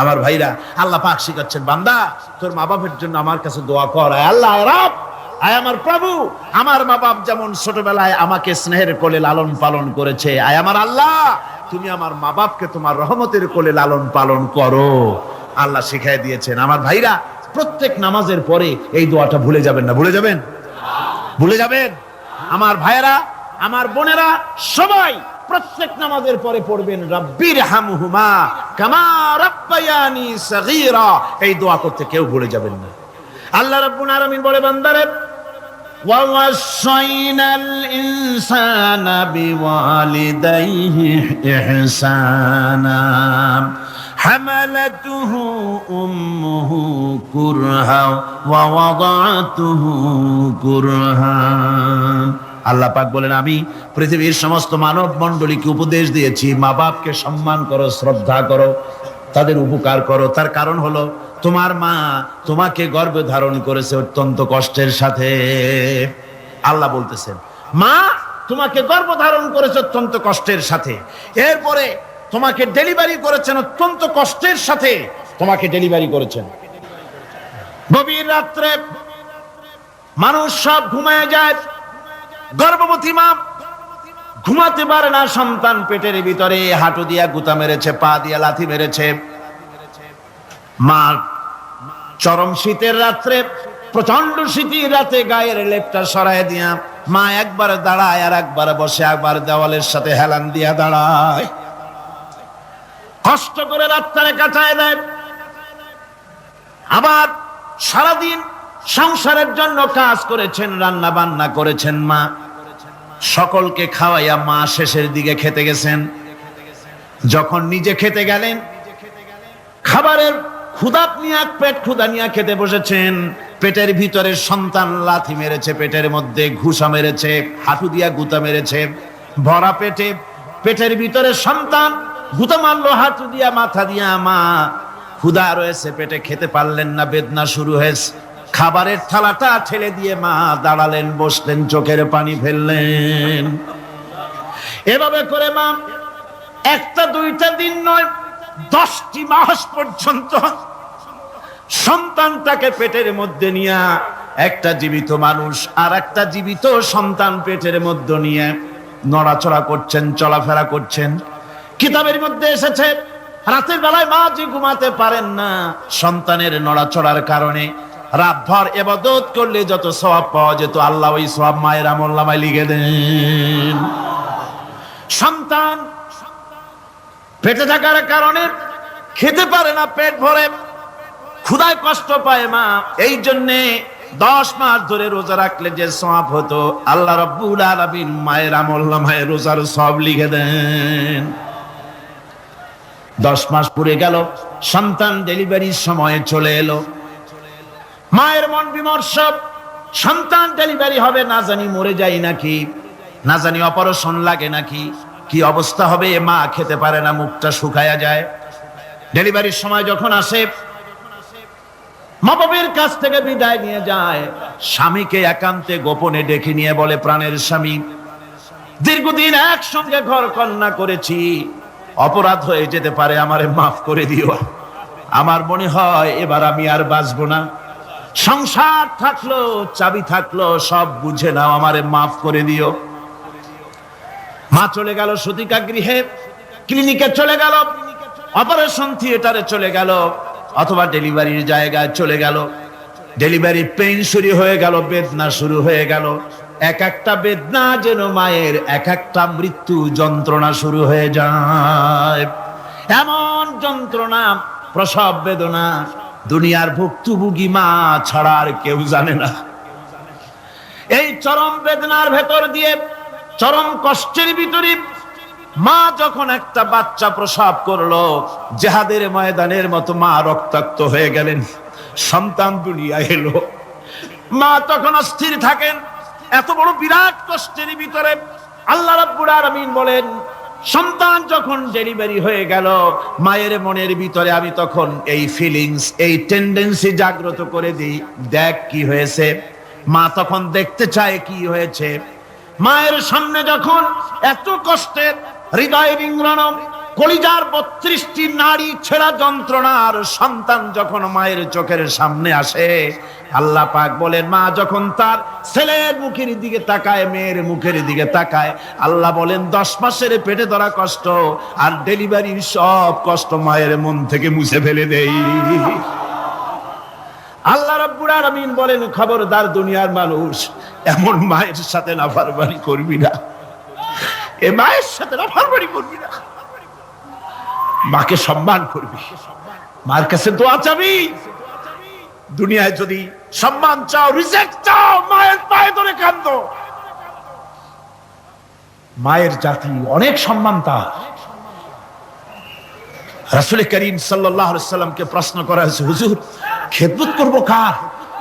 আমার ভাইরা, আল্লাহ পাক শিখাচ্ছেন, বান্দা তোর মা বাপের জন্য আমার কাছে দোয়া কর। আল্লাহ রাব, আয় আমার প্রভু, আমার মা বাপ যেমন ছোটবেলায় আমাকে স্নেহের কোলে লালন পালন করেছে, আয় আমার আল্লাহ তুমি আমার মা বাপকে তোমার রহমতের কোলে লালন পালন করো। আল্লাহ শিখাই দিয়েছেন। আমার ভাইরা, প্রত্যেক নামাজের পরে এই দোয়াটা ভুলে যাবেন না। ভুলে যাবেন? ভুলে যাবেন? আমার ভাইরা, আমার বোনেরা সবাই প্রত্যেক নামাজের পরে পড়বেন রাব্বির হামহুমা কামা রাব্বায়ানি সগীরা। এই দোয়া করতে কেউ ভুলে যাবেন না। আল্লাহ রাব্বুল আলামিন বলে বান্দারে ওয়াসাইনাল ইনসানা বিওয়ালিদাইহি ইহসানা হামালাতুহু উম্মুহু কুরহা ওয়া ওয়াদাতুহু কুরহা। আল্লাহ পাক বলেন আমি পৃথিবীর সমস্ত মানব মণ্ডলীকে উপদেশ দিয়েছি মা বাপকে সম্মান করো, শ্রদ্ধা করো, তাদের উপকার করো। তার কারণ হলো তোমার মা তোমাকে গর্ভে ধারণ করেছে অত্যন্ত কষ্টের সাথে। আল্লাহ বলতেছেন মা তোমাকে গর্ভ ধারণ করেছে অত্যন্ত কষ্টের সাথে, এরপরে তোমাকে ডেলিভারি করেছেন অত্যন্ত কষ্টের সাথে, তোমাকে ডেলিভারি করেছেন। গভীর রাত্রে মানুষ সব ঘুমায় যায়, গর্ভবতী মা ঘুমাতে পারে না, সন্তান পেটের ভিতরে হাঁটু দিয়া গুতা মেরেছে, পা দিয়া লাথি মেরেছে। মা চরম শীতের রাত্রে, প্রচন্ড শীতের রাতে গায়ের লেপটা সরায় দিয়া মা একবার দাঁড়ায় আর একবার বসে, একবার দেওয়ালের সাথে হেলান দিয়া দাঁড়ায়, কষ্ট করে রাতটারে কাটায় দেয়। আবার সারাদিন সংসারের জন্য কাজ করেছেন, রান্না বান্না করেছেন মা, সকলকে খাওয়াইয়া মা শেষের দিকে খেতে গেছেন। যখন নিজে খেতে গেলেন, খাবারের ক্ষুধা নিয়ে পেট ক্ষুধা নিয়ে খেতে বসেছেন, পেটের ভিতরে সন্তান লাথি মেরেছে, পেটের মধ্যে ঘুষা মেরেছে, হাঁটু দিয়া গুতা মেরেছে, ভরা পেটে পেটের ভিতরে সন্তান গুতা মারলো হাঁটু দিয়া, মাথা দিয়া। মা ক্ষুধা রয়েছে, পেটে খেতে পারলেন না, বেদনা শুরু হয়েছে। খাবারের থালাটা ঠেলে দিয়ে মা দাঁড়ালেন, বসলেন, চোখের পানি ফেললেন। এভাবে করে মা একটা দুইটা দিন নয়, 10টি মাস পর্যন্ত সন্তানটাকে পেটের মধ্যে নিয়ে, একটা জীবিত মানুষ আর একটা জীবিত সন্তান পেটের মধ্যে নিয়ে নড়াচড়া করছেন, চলাফেরা করছেন। কিতাবের মধ্যে এসেছে রাতের বেলায় মা যে ঘুমাতে পারেন না সন্তানের নড়াচড়ার কারণে, রাতভর ইবাদত করলে যত সওয়াব পাওয়া যেত আল্লাহ ওই সওয়াব মায়ের আমলনামায় লিখে দেন। সন্তান পেটে থাকার কারণে খেতে পারে না, পেট ভরে ক্ষুধায় কষ্ট পায় মা, এই জন্যে 10 মাস ধরে রোজা রাখলে যে সওয়াব হতো আল্লাহ রাব্বুল আলামিন মায়ের আমলনামায় রোজার সওয়াব লিখে দেন। 10 মাস পুরে গেল, সন্তান ডেলিভারির সময় চলে এলো। মায়ের মন বিমর্ষ, সন্তান ডেলিভারি হবে, না জানি মরে যায় নাকি, না জানি অপারেশন লাগে নাকি, কি অবস্থা হবে। মা খেতে পারে না, মুখটা শুকায়া যায়। ডেলিভারির সময় যখন আসে, মা বাবার কাছ থেকে বিদায় নিয়ে যায়, স্বামীকে একান্তে গোপনে ডেকে নিয়ে বলে, প্রাণের স্বামী, দীর্ঘদিন একসঙ্গে ঘর কন্যা করেছি, অপরাধ হয়ে যেতে পারে, আমারে মাফ করে দিও। আমার মনে হয় এবার আমি আর বাঁচবো না। সংসার থাকলো, চাবি থাকলো, সব বুঝে নাও, আমারে মাফ করে দিও। মা চলে গেল সতিকা গৃহে, ক্লিনিকে চলে গেল, অপারেশন থিয়েটারে চলে গেল, অথবা ডেলিভারির জায়গায় চলে গেল। ডেলিভারি পেইন শুরু হয়ে গেল, বেদনা শুরু হয়ে গেল। এক একটা বেদনা যেন মায়ের এক একটা মৃত্যু যন্ত্রণা শুরু হয়ে যায়। এমন যন্ত্রণা, প্রসব বেদনা দুনিয়ার ভুক্তভোগী মা ছাড়া আর কেউ জানে না। এই চরম বেদনার ভেতর দিয়ে, চরম কষ্টের ভিতরে মা যখন একটা বাচ্চা প্রসব করলো, জিহাদের ময়দানের মতো মা রক্তাক্ত হয়ে গেলেন, সন্তান দুনিয়ায় এলো। মা তখন অস্থির থাকেন। এত বড় বিরাট কষ্টের ভিতরে আল্লাহ রাব্বুল আলামিন বলেন, সন্তান যখন ডেলিভারি হয়ে গেল, মায়ের মনের ভিতরে আমি তখন এই ফিলিংস, এই টেন্ডেন্সি জাগ্রত করে দিই, দেখ কি হয়েছে। মা তখন দেখতে চায় কি হয়েছে। মায়ের সামনে যখন এত কষ্টের, হৃদয় রিংরানো, কলিজার 32টি নাড়ি ছেঁড়া যন্ত্রণার সন্তান যখন মায়ের চোখের সামনে আসে, আল্লাহ পাক বলেন, মা যখন তার ছেলের মুখের দিকে তাকায়, মেয়ের মুখের দিকে তাকায়, আল্লাহ বলেন 10 মাসের পেটে ধরা কষ্ট আর ডেলিভারির সব কষ্ট মায়ের মন থেকে মুছে ফেলে দেই। আল্লাহ রাব্বুল আলামিন বলেন, খবরদার দুনিয়ার মানুষ, এমন মায়ের সাথে নাফরমানি করবি না। এ মায়ের সাথে নাফরমানি করবি না, মাকে সম্মান করবি, মার কাছে দোয়া চাবি। দুনিয়ায় যদি সম্মান চাও, রিজেক্ট চাও, মায়ের পায়ে ধরে কাঁদো। মায়ের জাতি অনেক সম্মান তার। রাসূল করিম সাল্লাল্লাহু আলাইহি ওয়াসাল্লামকে প্রশ্ন করা হয়েছে, হুজুর খেদমত করব কার?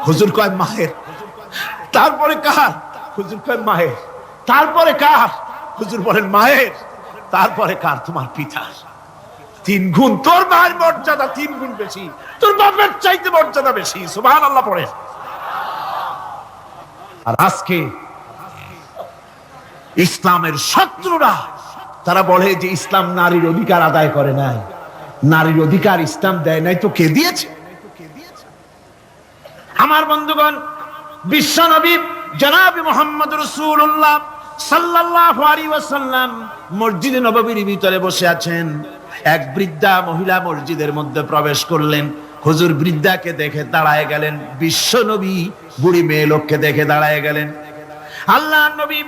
হুজুর কয় মায়ের। তারপরে কার? হুজুর কয় মায়ের। তারপরে কার? হুজুর বলেন মায়ের। তারপরে কার? তোমার পিতা। 3 গুণ। তোর মায়ের মর্যাদা 3 গুণ বেশি, তোর বাপের চাইতে মর্যাদা বেশি। সুবহানাল্লাহ পড়ে। আর আজকে ইসলামের শত্রুরা তারা বলে যে ইসলাম নারীর অধিকার আদায় করে নাই। নারীর অধিকার ইসলাম দেয় নাই তো কে দিয়েছে? আমার বন্ধুগণ, বিশ্বনবী জনাব মুহাম্মদ রাসূলুল্লাহ সাল্লাল্লাহু আলাইহি ওয়াসাল্লাম মসজিদে নববীর ভিতরে বসে আছেন। এক বৃদ্ধা মহিলা মসজিদের মধ্যে প্রবেশ করলেন। হুজুর বৃদ্ধাকে দেখে দাঁড়ায় গেলেন। বিশ্বনবী বুড়ি মেয়ে লোককে দেখে দাঁড়ায় গেলেন। আল্লাহর নবী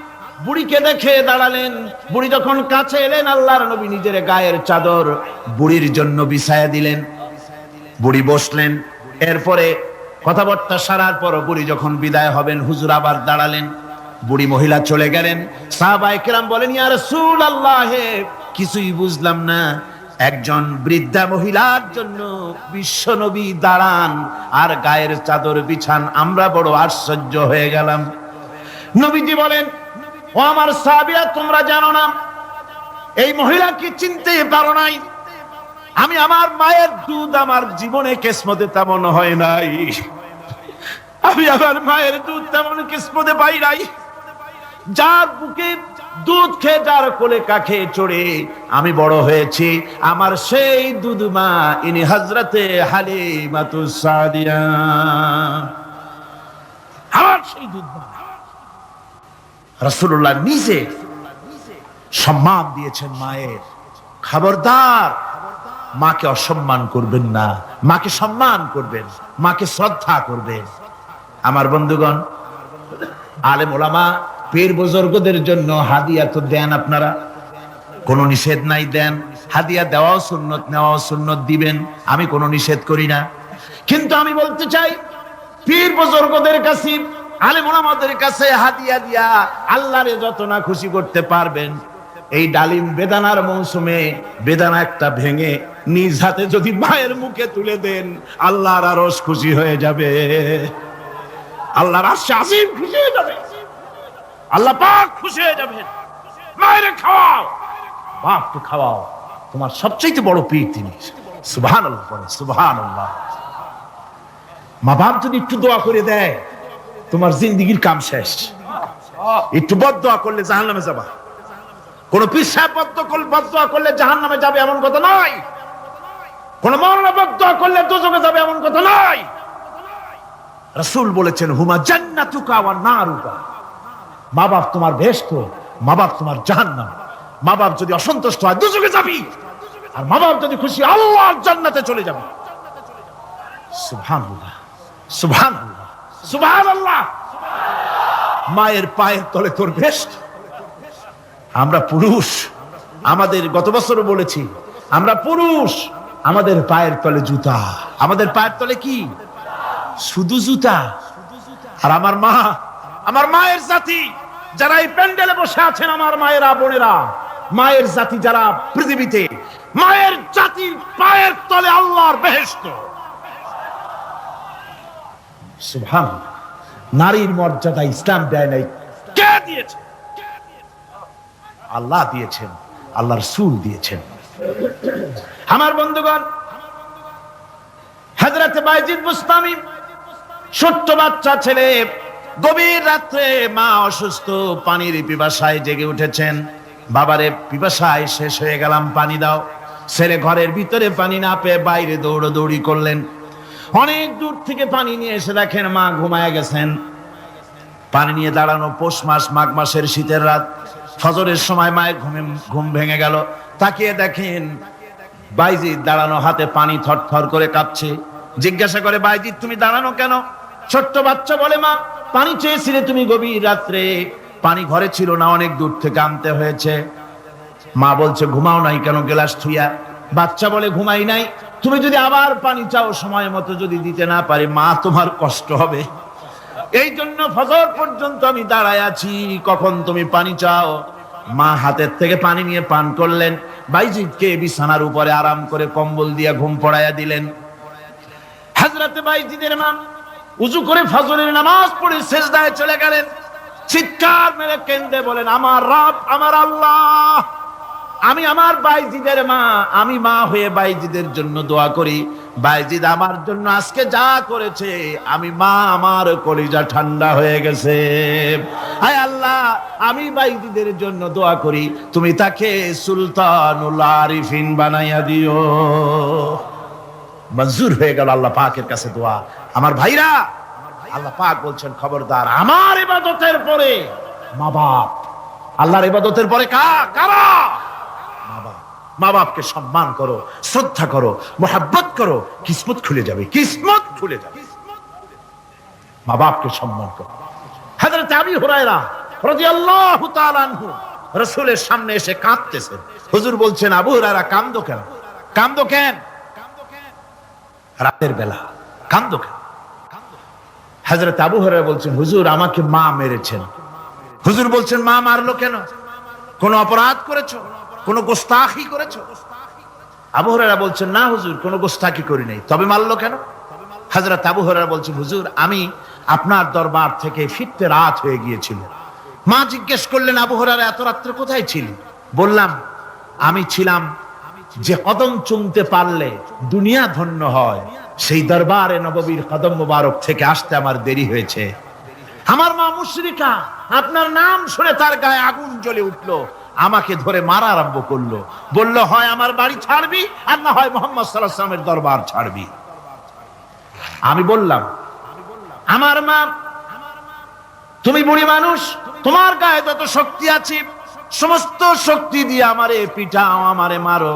বুড়িকে দেখে দাঁড়ালেন। বুড়ি যখন কাছে এলেন, আল্লাহর নবী নিজের গায়ের চাদর বুড়ির জন্য বিছায়া দিলেন। বুড়ি বসলেন। এরপরে কথাবার্তা সারার পর বুড়ি যখন বিদায় হবেন, হুজুর আবার দাঁড়ালেন। বুড়ি মহিলা চলে গেলেন। সাহাবায়ে কেরাম বলেন, ইয়া রাসূলুল্লাহ, কিছুই বুঝলাম না, একজন বৃদ্ধা মহিলার জন্য বিশ্বনবী দাঁড়ান আর গায়ের চাদর বিছান, আমরা বড় আশ্চর্য হয়ে গেলাম। নবীজি বলেন, ও আমার সাহাবীরা, তোমরা জানো না, এই মহিলাকে চিনতে পারো নাই। আমি আমার মায়ের দুধ আমার জীবনে কিসমতে তেমন হয় নাই। আমি আমার মায়ের দুধ তেমন কিসমতে পাই নাই। যার বুকে দুধ খেয়ে, যার কোলে কাখে চড়ে আমি বড় হয়েছি, আমার সেই দুধ মা ইনি হযরতে হালিমাতুস সাদিয়া। আমার সেই দুধ মা। রাসূলুল্লাহ নিজে সম্মান দিয়েছেন মায়ের। খবরদার, মাকে অসম্মান করবেন না, মাকে সম্মান করবেন, মাকে শ্রদ্ধা করবেন। আমার বন্ধুগণ, আলেম ওলামা পীর বুজুর্গদের জন্য হাদিয়া তো দেন আপনারা, কোনো নিষেধ নাই, দেন। হাদিয়া দেওয়াও সুন্নত, নেওয়াও সুন্নত, দিবেন, আমি কোনো নিষেধ করি না। কিন্তু আমি বলতে চাই, পীর বুজুর্গদের কাছে, আলেম ওলামাদের কাছে হাদিয়া দিয়া আল্লাহরে যত না খুশি করতে পারবেন, এই ডালিম বেদানার মৌসুমে বেদানা একটা ভেঙে নিজ হাতে যদি মায়ের মুখে তুলে দেন, আল্লাহর আরশ খুশি হয়ে যাবে, আল্লাহর আরশ আজিম খুশি হয়ে যাবে, আল্লাহ পাক খুশি হয়ে যাবেন। মায়ের খাওয়াও, বাপকে খাওয়াও, তোমার সবচেয়ে বড় পীর তিনি। সুবহানাল্লাহ বলে, সুবহানাল্লাহ। মা বাপ যদি একটু দোয়া করে দেয়, তোমার জিন্দেগির কাম শেষ। একটু বদদোয়া করলে জাহান্নামে যাবা। কোন পীর সাহেব বদদোয়া করলে জাহান্নামে যাবে এমন কথা নয়। কোন মাওলানা বদদোয়া করলে দোজখে যাবে এমন কথা নয়। রাসূল বলেছেন, হুমা জান্নাতুকা ওয়া নারুকা। মা বাপ তোমার বেহেশত, মা বাপ তোমার জাহান্নাম। মা বাপ যদি অসন্তুষ্ট হয়, দোজখে যাবি, আর মা বাপ যদি খুশি, আল্লাহর জান্নাতে চলে যাবে। সুবহানাল্লাহ, সুবহানাল্লাহ, সুবহানাল্লাহ। মায়ের পায়ের তলে তোর বেহেশত। আমরা পুরুষ, আমাদের গত বছরও বলেছি, আমরা পুরুষ, আমাদের পায়ের তলে জুতা। আমাদের পায়ের তলে কি? শুধু জুতা। আর আমার মা, আমার মায়ের জাতি যারা এই প্যান্ডেলে বসে আছেন, আমার মায়েরা বোনেরা, মায়ের জাতি যারা পৃথিবীতে, মায়ের জাতির পায়ের তলে আল্লাহর বেহেশত। সুবহানাল্লাহ। নারীর মর্যাদা ইসলাম দেয় নাই, কে দিয়েছে? আল্লাহ দিয়েছেন, আল্লাহ রাসূল দিয়েছেন। আমার বন্ধুগণ, হযরত বাইজিদ বুস্তামি, ছোট্ট বাচ্চা ছেলে, গভীর রাত্রে মা অসুস্থ, পানির পিপাসায় জেগে উঠেছেন। বাবারে, পিপাসায় শেষ হয়ে গেলাম, পানি দাও। ছেলে ঘরের ভিতরে পানি না পেয়ে বাইরে দৌড়াদৌড়ি করলেন। অনেক দূর থেকে পানি নিয়ে এসে দেখেন মা ঘুমায় গেছেন। পানি নিয়ে দাঁড়ানো, পৌষ মাস, মাঘ মাসের শীতের রাত, ফজরের সময় মায়ের ঘুম ভেঙে গেল। তাকিয়ে দেখেন বাইজিদ দাঁড়ানো, হাতে পানি থরথর করে কাঁপছে। জিজ্ঞাসা করে, বাইজিদ তুমি দাঁড়ানো কেন? ছোট্ট বাচ্চা বলে, মা পানি চেয়েছিলে তুমি গভীর রাত্রে, পানি ঘরে ছিল না, অনেক দূর থেকে আনতে হয়েছে। মা বলছে ঘুমাও নাই কেন গ্লাস থুইয়া? বাচ্চা বলে ঘুমাই নাই। তুমি যদি আবার পানি চাও সময় মতো যদি দিতে না পারি মা তোমার কষ্ট হবে, এই জন্য ফজর পর্যন্ত আমি দাঁড়ায় আছি, কখন তুমি পানি চাও। মা হাতের থেকে পানি নিয়ে পান করলেন, বাইজিদকে বিছানার উপরে আরাম করে কম্বল দিয়ে ঘুম পড়াইয়া দিলেন। হযরতে বাইজিদের মা উযু করে ফজরের নামাজ পড়ে সিজদায় চলে গেলেন। চিৎকার মেরে কেঁদে বলেন, আমার রব, আমার আল্লাহ, আমি আমার বাইজিদের মা, আমি মা হয়ে বাইজিদের জন্য দোয়া করি। বাইজিদ আমার জন্য আজকে যা করেছে, আমি মা, আমার কলিজা ঠান্ডা হয়ে গেছে। হায় আল্লাহ, আমি বাইজিদের জন্য দোয়া করি, তুমি তাকে সুলতানুল আরিফিন বানাইয়া দিও। মঞ্জুর হয়ে গেল আল্লাহ পাকের কাছে দোয়া। আমার ভাইরা, আল্লাহ পাক বলছেন খবরদার, আমার ইবাদতের পরে মা বাপ, আল্লাহর ইবাদতের পরে কারা? মা বাপকে সম্মান করো, শ্রদ্ধা করো, মোহাব্বত করো, কিসমত খুলে যাবে, কিসমত খুলে যাবে। মা বাপকে সম্মান করো। হযরত আবু হুরায়রা রাদিয়াল্লাহু তাআলা আনহু রাসূলের সামনে এসে কাঁদতেছেন। হুজুর বলছেন, আবু হুরায়রা কাঁদো কেন? কাঁদো কেন? রাতের বেলা কাঁদো কেন? হযরত আবু হুরায়রা বলছেন, হুজুর আমাকে মা মেরেছেন। হুজুর বলছেন, মা মারলো কেন? কোন অপরাধ করেছো? কোন গোস্তাখি করেছো? আবু হুরায়রা বলছেন, না হুজুর, কোন গোস্তাখি করি নাই, তবে মারলো কেন? হযরত আবু হুরায়রা বলছেন, হুজুর আমি আপনার দরবার থেকে ফিরতে রাত হয়ে গিয়েছিল। মা জিজ্ঞেস করলেন, আবু হুরায়রা এত রাত্রে কোথায় ছিলি? বললাম, আমি ছিলাম যে কদম চুমতে পারলে দুনিয়া ধন্য হয়, সেই দরবারে নববীর কদম মোবারক থেকে আসতে আমার দেরি হয়েছে। আমার মা মুশরিকা, আপনার নাম শুনে তার গায়ে আগুন জ্বলে উঠলো, আমাকে ধরে মারা আরম্ভ করলো। বলল, হয় আমার বাড়ি ছাড়বি, আর না হয় মুহাম্মদ সাল্লাল্লাহু আলাইহি ওয়াসাল্লামের দরবার ছাড়বি। আমি বললাম, আমার মা, তুমি বুড়ি মানুষ, তোমার গায়ে যত শক্তি আছে সমস্ত শক্তি দিয়ে আমারে পিটাও, আমারে মারো।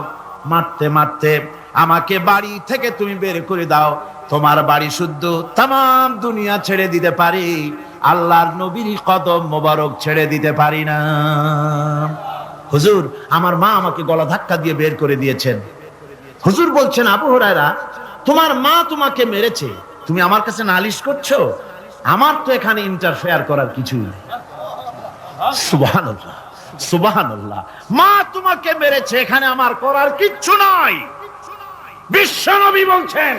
মারতে মারতে আমাকে বাড়ি থেকে তুমি বের করে দাও। তোমার বাড়ি শুদ্ধ, তাম দুনিয়া ছেড়ে দিতে পারি, আল্লাহর নবীর কদম মোবারক ছেড়ে দিতে পারি না। হুজুর, আমার মা আমাকে গলা ধাক্কা দিয়ে বের করে দিয়েছেন। হুজুর বলছেন, আবু হুরায়রা, তোমার মা তোমাকে মেরেছে, তুমি আমার কাছে নালিশ করছো? আমার তো এখানে ইন্টারফেয়ার করার কিছুই নেই। সুবহানাল্লাহ, সুবহানাল্লাহ। মা তোমাকে মেরেছে, এখানে আমার করার কিচ্ছু নাই। বিশ্ব নবী বলছেন,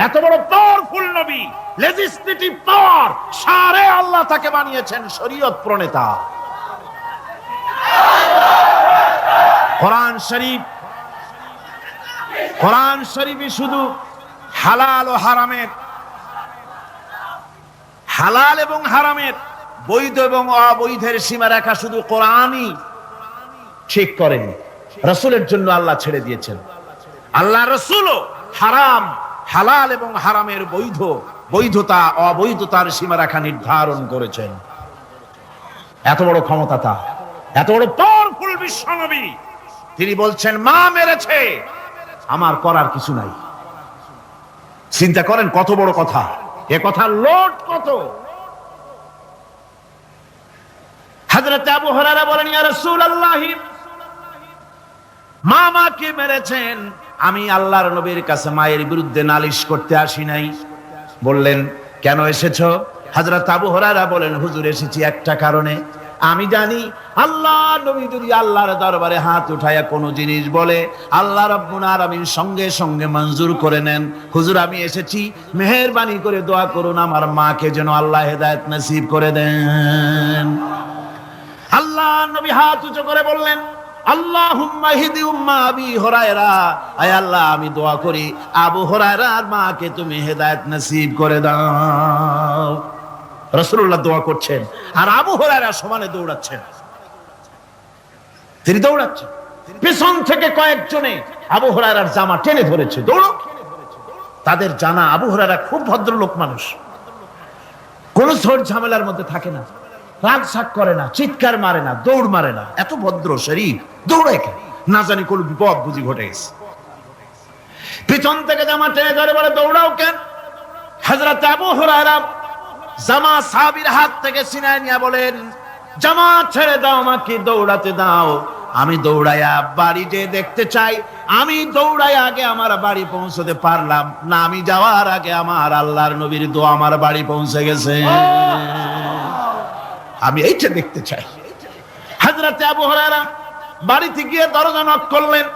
এত বড় পাওয়ারফুল নবী, লেজিসলেটিভ পাওয়ার, সারে আল্লাহ তাকে বানিয়েছেন শরীয়ত প্রণেতা। কোরআন শরীফ, কোরআন শরীফে শুধু হালাল ও হারামের, হালাল এবং হারামের, বৈধ এবং অবৈধের সীমারেখা শুধু কোরআনই ঠিক করেনি, রাসূলের জন্য আল্লাহ ছেড়ে দিয়েছেন। আল্লাহ রাসূলও হারাম, হালাল এবং হারামের বৈধ, বৈধতা অবৈধতার সীমারেখা নির্ধারণ করেছেন। এত বড় ক্ষমতা তার, এত বড় পাওয়ারফুল বিশ্বনবী, তিনি বলছেন, মা মেরেছে, আমার করার কিছু নাই। চিন্তা করেন কত বড় কথা, এ কথার লোড কত। হযরত আবু হুরায়রা বলেন, ইয়া রাসূলুল্লাহ, মা মাকে মেরেছেন, আমি আল্লাহর নবীর কাছে মায়ের বিরুদ্ধে নালিশ করতে আসি নাই। বললেন, কেন এসেছো? হযরত আবু হুরায়রা বলেন, হুজুর এসেছি একটা কারণে, আমি জানি আল্লাহর নবী যদি আল্লাহর দরবারে হাত উঠায়া কোনো জিনিস বলে, আল্লাহ রাব্বুল আলামিন সঙ্গে সঙ্গে মঞ্জুর করে নেন। হুজুর আমি এসেছি, মেহেরবানি করে দোয়া করুন আমার মাকে যেন আল্লাহ হেদায়েত নসিব করে দেন। আল্লাহ নবী হাত উঁচু করে বললেন, আল্লাহুম্মা হিদি উম্মা আবি হুরায়রা, আয় আল্লাহ আমি দোয়া করি আবু হুরায়রার মাকে তুমি হেদায়েত নসিব করে দাও। রাসূলুল্লাহ দোয়া করছেন আর আবু হুরায়রা সমানে দৌড়াচ্ছেন। তিনি দৌড়াচ্ছেন, পেছন থেকে কয়েকজনে আবু হুরায়রার জামা টেনে ধরেছে, দৌড়ো। তাদের জানা আবু হুরায়রা খুব ভদ্রলোক মানুষ, কোন ঝড় ঝামেলার মধ্যে থাকে না, রাগ শাক করে না, চিৎকার মারে না, দৌড় মারে না, এত ভদ্র শরীর, দৌড়ায় কেন? না জানি কোন বিপদ বুঝি ঘটে গেছে। পিছন থেকে জামা টেনে ধরে বলে, দৌড়াও কেন? হযরত আবু হুরায়রা জামা সাহাবীর হাত থেকে ছিনায় নিয়ে বলেন, জামা ছেড়ে দাও, আমাকে দৌড়াতে দাও। আমি দৌড়াইয়া বাড়ি যে দেখতে চাই, আমি দৌড়াইয়া আগে আমার বাড়ি পৌঁছতে পারলাম না, আমি যাওয়ার আগে আমার আল্লাহর নবীর দোয়া আমার বাড়ি পৌঁছে গেছে। আমি এইটা দেখতে চাই। হযরত আবু হুরায়রা বাড়িতে গিয়ে দরজা নক করলেন,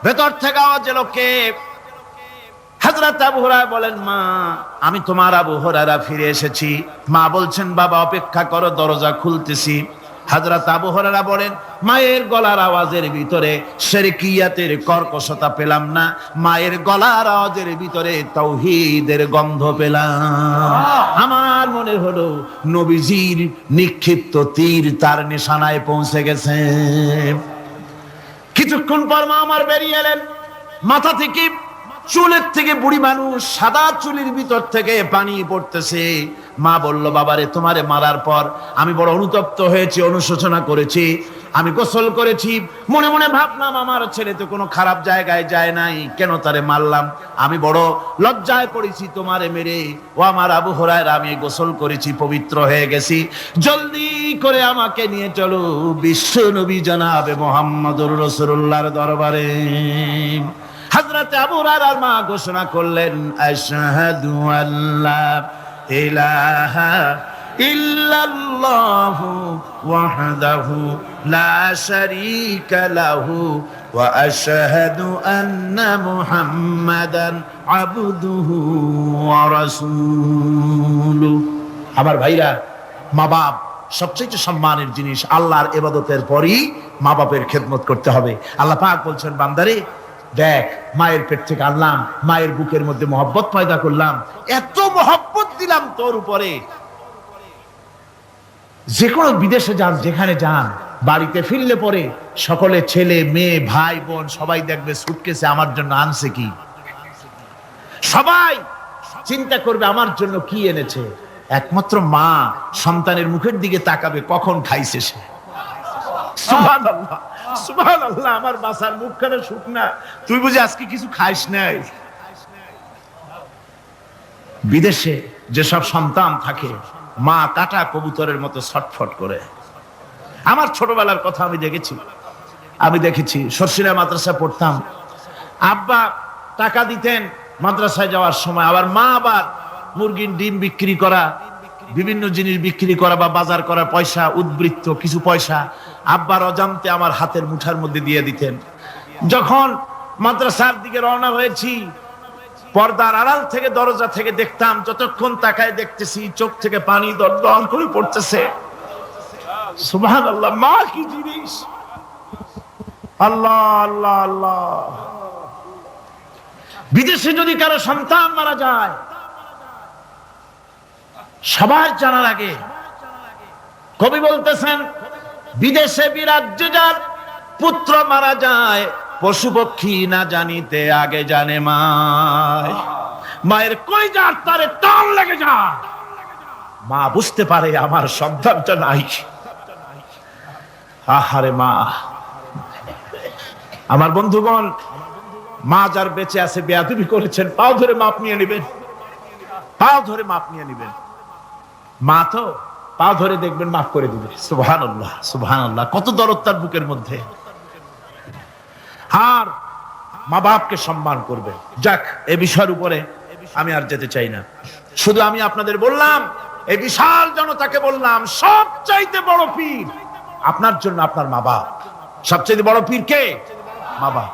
ভেতর থেকে আওয়াজ এলো, কে? হযরত আবু হুরায়রা বলেন, মা, আমি তোমার আবু হুরায়রা ফিরে এসেছি। মা বলছেন, বাবা অপেক্ষা করো, দরজা খুলতেছি। হযরত আবু হুরায়রা বলেন, মায়ের গলার আওয়াজের ভিতরে শিরকিয়াতের কর্কশতা পেলাম না, মায়ের গলার আওয়াজের ভিতরে তাওহীদের গন্ধ পেলাম। আমার মনে হলো নবীজির নিক্ষিপ্ত তীর তার নিশানায় পৌঁছে গেছে। কিছুক্ষণ পর মা আমার বেরিয়ে এলেন, মাথা থেকে চুলের থেকে বুড়ি মানুষ, সাদা চুলের ভিতর থেকে পানি পড়তেছে। মা বলল, বাবারে, তোমারে মারার পর আমি বড় অনুতপ্ত হয়েছি, অনুশোচনা করেছি, আমি গোসল করেছি, মনে মনে ভাবলাম আমার ছেলে তো কোনো খারাপ জায়গায় যায় নাই, কেন তারে মারলাম? আমি বড় লজ্জায় পড়েছি তোমারে মেরে। ও আমার আবু হুরায়রা, আমি গোসল করেছি, পবিত্র হয়ে গেছি, জলদি করে আমাকে নিয়ে চলো বিশ্ব নবী জনাবে মুহাম্মদুর রাসূলুল্লাহর দরবারে। হযরত আবু হুরায়রার মা ঘোষণা করলেন, আশহাদু আল্লা ইলাহা ইল্লাল্লাহু ওয়াহদাহু লা শারীকা লাহু ওয়া আশহাদু আন্না মুহাম্মাদান আবদুহু ওয়া রাসূলুহু। আমার ভাইরা, মা বাপ সবচেয়ে সম্মানের জিনিস। আল্লাহর ইবাদতের পরই মা বাপের খেদমত করতে হবে। আল্লাহ পাক বলছেন, বান্দারে দেখ, মায়ের পেট থেকে আনলাম, মায়ের বুকের মধ্যে মহব্বত পয়দা করলাম, এত মহব্বত দিলাম তোর উপরে, যে কোনো বিদেশে যান, যেখানে যান, বাড়িতে ফিরলে পরে সকলে, ছেলে মেয়ে ভাই বোন সবাই দেখবে সুটকেসে আমার জন্য আনছে কি। সবাই চিন্তা করবে আমার জন্য কি এনেছে। একমাত্র মা সন্তানের মুখের দিকে তাকাবে, কখন খাইছে সে। সুবহানাল্লাহ, সুবহানাল্লাহ। আমার বাসার মুখখানা শুকনা, তুই বুঝি আজকে কিছু খাইস নাই। বিদেশে যেসব সন্তান থাকে, মা কাটা কবুতরের মতো ছটফট করে। আমার ছোটবেলার কথা আমি দেখেছি। সরসিলা মাদ্রাসা পড়তাম, আব্বা টাকা দিতেন মাদ্রাসায় যাওয়ার সময়, আবার মা আবার মুরগির ডিম বিক্রি করা, বিভিন্ন জিনিস বিক্রি করা বা বাজার করা পয়সা, উদ্বৃত্ত কিছু পয়সা আব্বার অজান্তে আমার হাতের মুঠার মধ্যে দিয়ে দিতেন। যখন মাদ্রাসার দিকে রওনা হয়েছি, পর্দার আড়াল থেকে দরজা থেকে দেখতাম, যতক্ষণ তাকায় দেখতেছি চোখ থেকে পানি দরদর করে পড়তেছে। সুবহানাল্লাহ, মা কি জিনিস! আল্লাহ আল্লাহ আল্লাহ। বিদেশে যদি কারো সন্তান মারা যায়, সবার জানার আগে কবি বলতেছেন, বিদেশে বিরাজ্যে যার পুত্র মারা যায়, পশু পক্ষী না জানিতে আগে জানে মায়। মায়ের কলিজার তারে টান লেগে যায়, মা বুঝতে পারে আমার সন্তানটা নাই। আহারে মা! আমার বন্ধুগণ, মা যার বেঁচে আছে বেয়াদবি করেছেন, পাও ধরে মাপ নিয়ে নেবেন, পাও ধরে মাপ নিয়ে নেবেন। মা তো পাও ধরে দেখবেন মাফ করে দিবে। সুবহানাল্লাহ, সুবহানাল্লাহ। কত দরদ তার বুকের মধ্যে। আর মা বাপকে সম্মান করবে। যাক, এই বিষয়ের উপরে আমি আর যেতে চাই না। শুধু আমি আপনাদের বললাম, এই বিশাল জনতাকে বললাম, সবচাইতে বড় পীর আপনার জন্য আপনার মা বাপ। সবচাইতে বড় পীর কে? মা বাপ।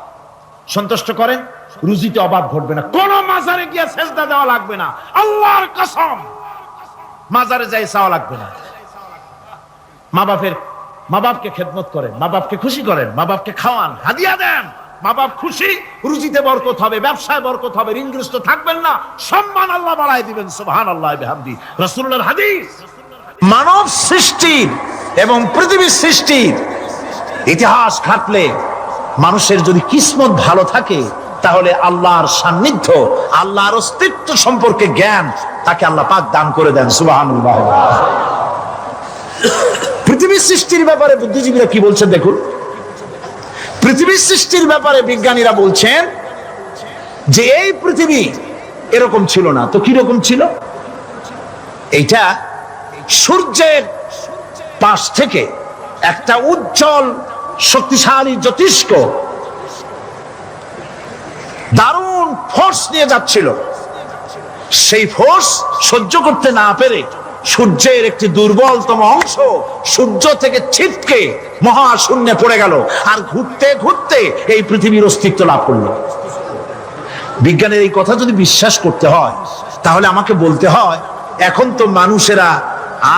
সন্তুষ্ট করেন, রুজিতে অভাব ঘটবে না, কোন মাজারে গিয়ে সেজদা দেওয়া লাগবে না, আল্লাহর কসম, মাজারে যাই চাওয়া লাগবে না। মা বাপকে খেদমত করেন, মা বাপকে খুশি করেন, মা বাপকে খাওয়ান, হাদিয়া দেন, মা বাপ খুশি, রুজিতে বরকত হবে, ব্যবসায় বরকত হবে, ঋণগ্রস্ত থাকবেন না, সম্মান আল্লাহ বাড়ায় দিবেন। সুবহানাল্লাহ বিহামদি। রাসূলুল্লাহর হাদিস, মানব সৃষ্টির এবং পৃথিবীর সৃষ্টির ইতিহাস ঘাটলে মানুষের যদি কিসমত ভালো থাকে, তাহলে আল্লাহর সান্নিধ্য, আল্লাহর অস্তিত্ব সম্পর্কে জ্ঞান তাকে আল্লাহ পাক দান করে দেন। সুবহানাল্লাহ। পৃথিবীর সৃষ্টির ব্যাপারে বুদ্ধিজীবীরা কি বলছেন দেখুন। পৃথিবীর সৃষ্টির ব্যাপারে বিজ্ঞানীরা বলছেন যে এই পৃথিবী এরকম ছিল না, তো কি রকম ছিল? এইটা সূর্যের পাশ থেকে একটা উজ্জ্বল শক্তিশালী জ্যোতিষ্ক দারুণ ফোর্স নিয়ে যাচ্ছিল। সেই ফোর্স সহ্য করতে না পেরে সূর্যের একটি দুর্বলতম অংশ সূর্য থেকে ছিটকে মহাশূন্যে পড়ে গেল, আর ঘুরতে ঘুরতে এই পৃথিবীর অস্তিত্ব লাভ করলো। বিজ্ঞানের এই কথা যদি বিশ্বাস করতে হয়, তাহলে আমাকে বলতে হয় এখন তো মানুষেরা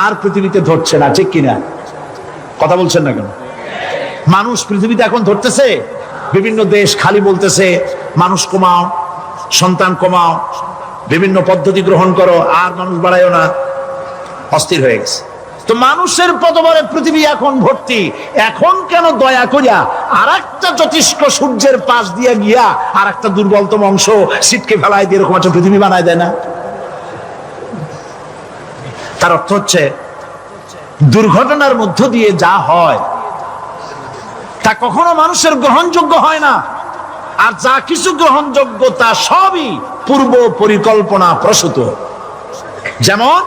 আর পৃথিবীতে ধরছে না, ঠিক কিনা? কথা বলছেন না কেন? মানুষ পৃথিবীতে এখন ধরতেছে, বিভিন্ন দেশ খালি বলতেছে মানুষ কমাও, সন্তান কমাও, বিভিন্ন পদ্ধতি গ্রহণ করো, আর মানুষ বাড়ায়ও না, অস্থির হয়ে গেছে। তো মানুষের পদবরে পৃথিবী এখন ভর্তি। এখন কেন দয়া করিয়া আর একটা জ্যোতিষ্ক সূর্যের পাশ দিয়ে গিয়া আর একটা দুর্বলতম অংশ ছিটকে ফেলায় দিয়ে এরকম একটা পৃথিবী বানায় দেয় না? তার অর্থ হচ্ছে দুর্ঘটনার মধ্য দিয়ে যা হয় তা কখনো মানুষের গ্রহণযোগ্য হয় না, আর যা কিছু গ্রহণযোগ্য তা সবই পূর্ব পরিকল্পনা প্রসূত। যেমন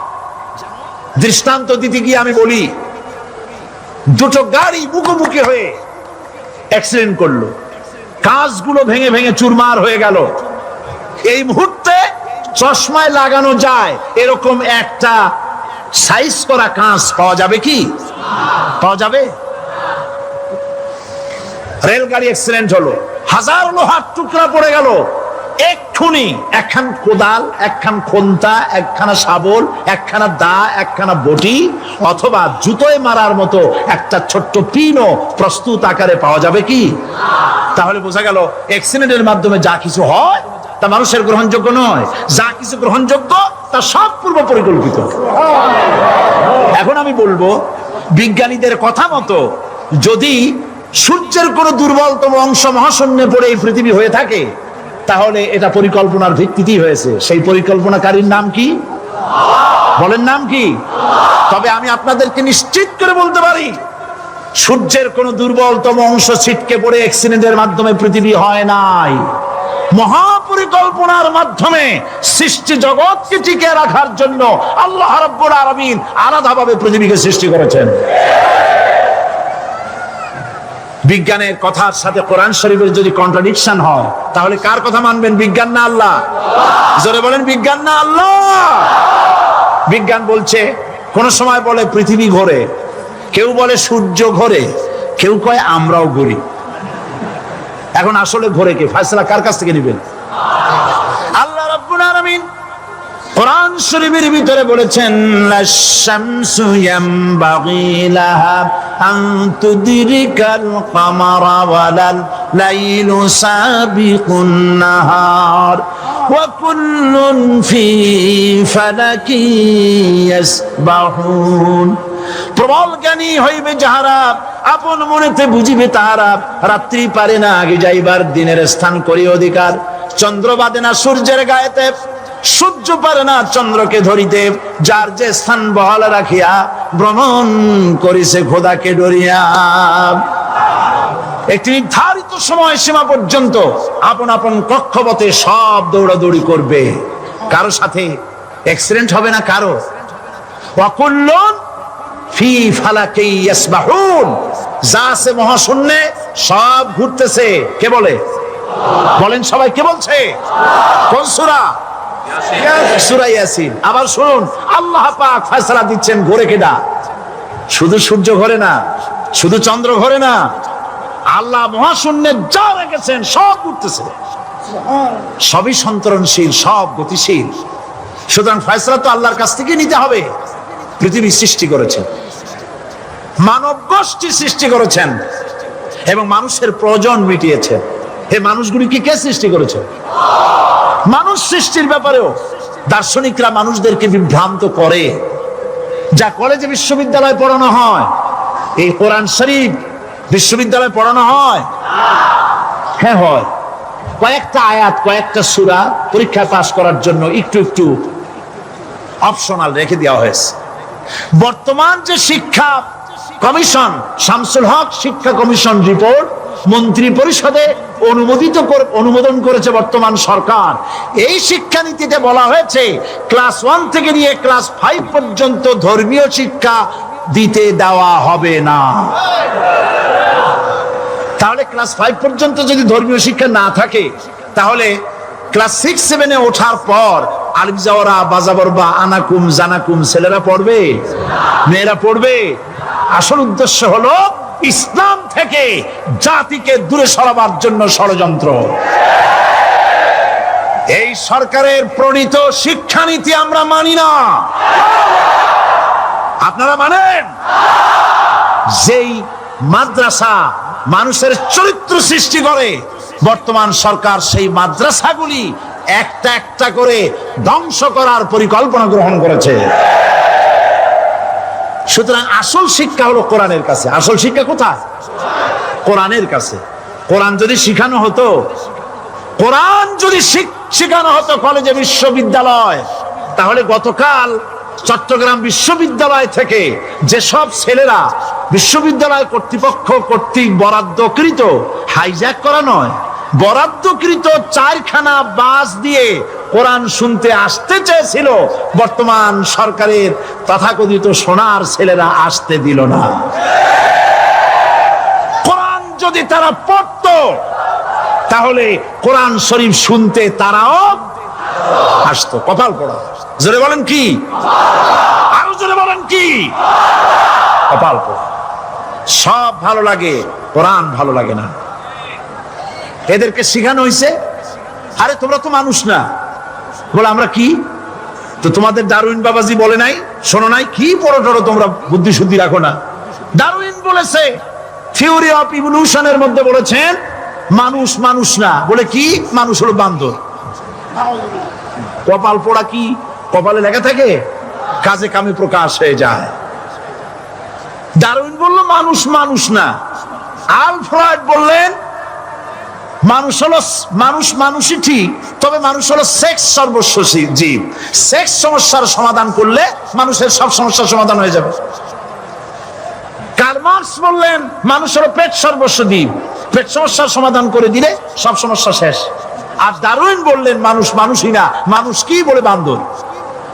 দৃষ্টান্ত দিতে গিয়ে আমি বলি, দুটো গাড়ি মুখোমুখি হয়ে অ্যাক্সিডেন্ট করলো, কাঁচগুলো ভেঙে ভেঙে চুরমার হয়ে গেল। এই মুহূর্তে চশমায় লাগানো যায় এরকম একটা সাইজ করা কাঁচ পাওয়া যাবে কি? পাওয়া যাবে? রেলগাড়ি অ্যাক্সিডেন্ট হলো, হাজার লোহার টুকরা পড়ে গেল, এক্ষুনি একখান কোদাল, একখান খন্তা, একখানা শাবল, একখানা দা, একখানা বটি অথবা জুতোয় মারার মতো একটা ছোট্ট পিনও প্রস্তুত আকারে পাওয়া যাবে কি? তাহলে বোঝা গেল অ্যাক্সিডেন্টের মাধ্যমে যা কিছু হয় তা মানুষের গ্রহণযোগ্য নয়, যা কিছু গ্রহণযোগ্য তা সব পূর্ব পরিকল্পিত। এখন আমি বলবো, বিজ্ঞানীদের কথা মতো যদি সূর্যের কোন দুর্বলতম অংশ মহাশূন্যে পড়ে এই পৃথিবী হয়ে থাকে, তাহলে এটা পরিকল্পনার ভিত্তিতেই হয়েছে। সেই পরিকল্পনাকারীর নাম কি? বলেন, নাম কি? তবে আমি আপনাদেরকে নিশ্চিত করে বলতে পারি, সূর্যের কোন দুর্বলতম অংশ ছিটকে পড়ে অ্যাক্সিডেন্টের মাধ্যমে পৃথিবী হয় নাই। মহাপরিকল্পনার মাধ্যমে সৃষ্টি জগৎকে টিকে রাখার জন্য আল্লাহ রাব্বুল আলামিন আলাদাভাবে পৃথিবীকে সৃষ্টি করেছেন। বিজ্ঞানের কথার সাথে কোরআন শরীফের যদি কন্ট্রাডিকশন হয়, তাহলে কার কথা মানবেন? বিজ্ঞান না আল্লাহ? জোরে বলেন, বিজ্ঞান না আল্লাহ? বিজ্ঞান বলছে, কোন সময় বলে পৃথিবী ঘোরে, কেউ বলে সূর্য ঘোরে, কেউ কয় আমরাও ঘুরি। এখন আসলে ঘোরে কে? ফয়সালা কার কাছ থেকে নেবেন? আল্লাহ রাব্বুল আলামিন কোরআন শরীফের ভিতরে বলেছেন, লাশ-শামসু ইয়ামবাগি লাহা আন তুদরিকাল কামারা ওয়ালাল লাইলু সাবিকুন নাহার ওয়া কুল্লুন ফি ফালাকি ইয়াসবাহুন। প্রবল জ্ঞানী হইবে যাহারা, আপন মনেতে বুঝিবে তাহারা। রাত্রি পারে না আগে যাইবার, দিনের স্থান করি অধিকার। চন্দ্র বাদে না সূর্যের গায়েতে, সূর্য পারে না চন্দ্রকে ধরিতে। যার যে স্থান বহাল রাখিয়া ভ্রমণ করিছে খোদাকে ডরিয়া। একটি নির্ধারিত সময় সীমা পর্যন্ত আপন আপন কক্ষপথে সব দৌড়াদৌড়ি করবে, কারো সাথে অ্যাক্সিডেন্ট হবে না কারো। ওয়াকুল্লুন ফি ফালাকি ইয়াসবাহুন, যা আছে মহাশূন্যে সব ঘুরতেছে। কে বলে? বলেন সবাই, কে বলছে? কোন সূরা? সূরা ইয়াসিন। আবার শুনুন, আল্লাহ পাক ফয়সালা দিচ্ছেন ঘোরে কেডা? শুধু সূর্য ঘোরে না, শুধু চন্দ্র ঘোরে না, আল্লাহ মহাশূন্যে যা রেখেছেন সব ঘুরতেছে, সবই সন্তরণশীল, সব গতিশীল। সুতরাং ফয়সালা তো আল্লাহর কাছ থেকে নিতে হবে। পৃথিবী সৃষ্টি করেছেন, মানব গোষ্ঠী সৃষ্টি করেছেন এবং মানুষের প্রয়োজন মিটিয়েছেন। এই মানুষগুলিকে কে সৃষ্টি করেছে? মানুষ সৃষ্টির ব্যাপারেও দার্শনিকরা মানুষদেরকে বিভ্রান্ত করে। যা কলেজে বিশ্ববিদ্যালয়ে পড়ানো হয়, এই কোরআন শরীফ বিশ্ববিদ্যালয়ে পড়ানো হয়? হ্যাঁ হয়। কয়েকটা আয়াত, কয়েকটা সূরা পরীক্ষায় পাস করার জন্য একটু একটু অপশনাল রেখে দেওয়া হয়েছে। বর্তমান যে শিক্ষা কমিশন, শামসুল হক শিক্ষা কমিশন রিপোর্ট মন্ত্রী পরিষদে অনুমোদন করেছে বর্তমান সরকার। এই শিক্ষানীতিতে বলা হয়েছে ক্লাস 1 থেকে নিয়ে ক্লাস 5 পর্যন্ত ধর্মীয় শিক্ষা দিতে দেওয়া হবে না। তাহলে ক্লাস 5 পর্যন্ত যদি ধর্মীয় শিক্ষা না থাকে, তাহলে ক্লাস 6-7-এ ওঠার পর আলিফ জাওরা বাজাবরবা আনাকুম জানাকুম ছেলেরা পড়বে, মেয়েরা পড়বে? আসল উদ্দেশ্য হলো ইসলাম থেকে জাতিকে দূরে সরাবার জন্য ষড়যন্ত্র। এই সরকারের প্রণীত শিক্ষানীতি আমরা মানি না। আপনারা মানেন? যেই মাদ্রাসা মানুষের চরিত্র সৃষ্টি করে, বর্তমান সরকার সেই মাদ্রাসাগুলি একটা একটা করে ধ্বংস করার পরিকল্পনা গ্রহণ করেছে। সুতরাং আসল শিক্ষা হলো কোরআনের কাছে। আসল শিক্ষা কোথায়? কোরআনের কাছে। কোরআন যদি শিখানো হতো, কোরআন যদি শিখানো হতো কলেজে বিশ্ববিদ্যালয়, তাহলে গতকাল চট্টগ্রাম বিশ্ববিদ্যালয় থেকে যেসব ছেলেরা বিশ্ববিদ্যালয় কর্তৃপক্ষ কর্তৃক বরাদ্দকৃত, হাইজ্যাক করা নয়, বরাদ্দকৃত 4খানা বাস দিয়ে কোরআন শুনতে আসতে চেয়েছিল, বর্তমান সরকারের তথাকথিত সোনার ছেলেরা আসতে দিল না। কোরআন যদি তারা পড়তো, তাহলে কোরআন শরীফ শুনতে তারাও আসতো। কপাল পড়া। জোরে বলেন কি? আরো জোরে বলেন কি? কপাল পড়া। সব ভালো লাগে, কোরআন ভালো লাগে না। এদেরকে শিখানো হয়েছে, আরে তোমরা তো মানুষ না। বলে আমরা কি? তো তোমাদের ডারউইন বাবাজি বলে নাই, শোনো নাই? কি পড়ো টড়ো তোমরা, বুদ্ধি শুদ্ধি রাখো না। ডারউইন বলেছে, থিওরি অফ ইভলিউশনের মধ্যে বলেছেন মানুষ মানুষ না। বলে কি? মানুষ হলো বান্দর। কপাল পোড়া। কি কপালে লেখা থাকে? কাজে কামে প্রকাশ হয়ে যায়। ডারউইন বলল মানুষ মানুষ না। আল ফ্রয়েড বললেন মানুষ হলো মানুষই ঠিক, তবে মানুষ হলো সেক্স সর্বস্ব জীব। সেক্স সমস্যার সমাধান করলে মানুষের সব সমস্যার সমাধান হয়ে যাবে। কার্ল মার্কস বললেন মানুষ হলো পেট সর্বস্ব জীব, পেট সমস্যার সমাধান করে দিলে সব সমস্যা শেষ। আর ডারউইন বললেন মানুষ মানুষই না, মানুষ কি? বলে বান্দর।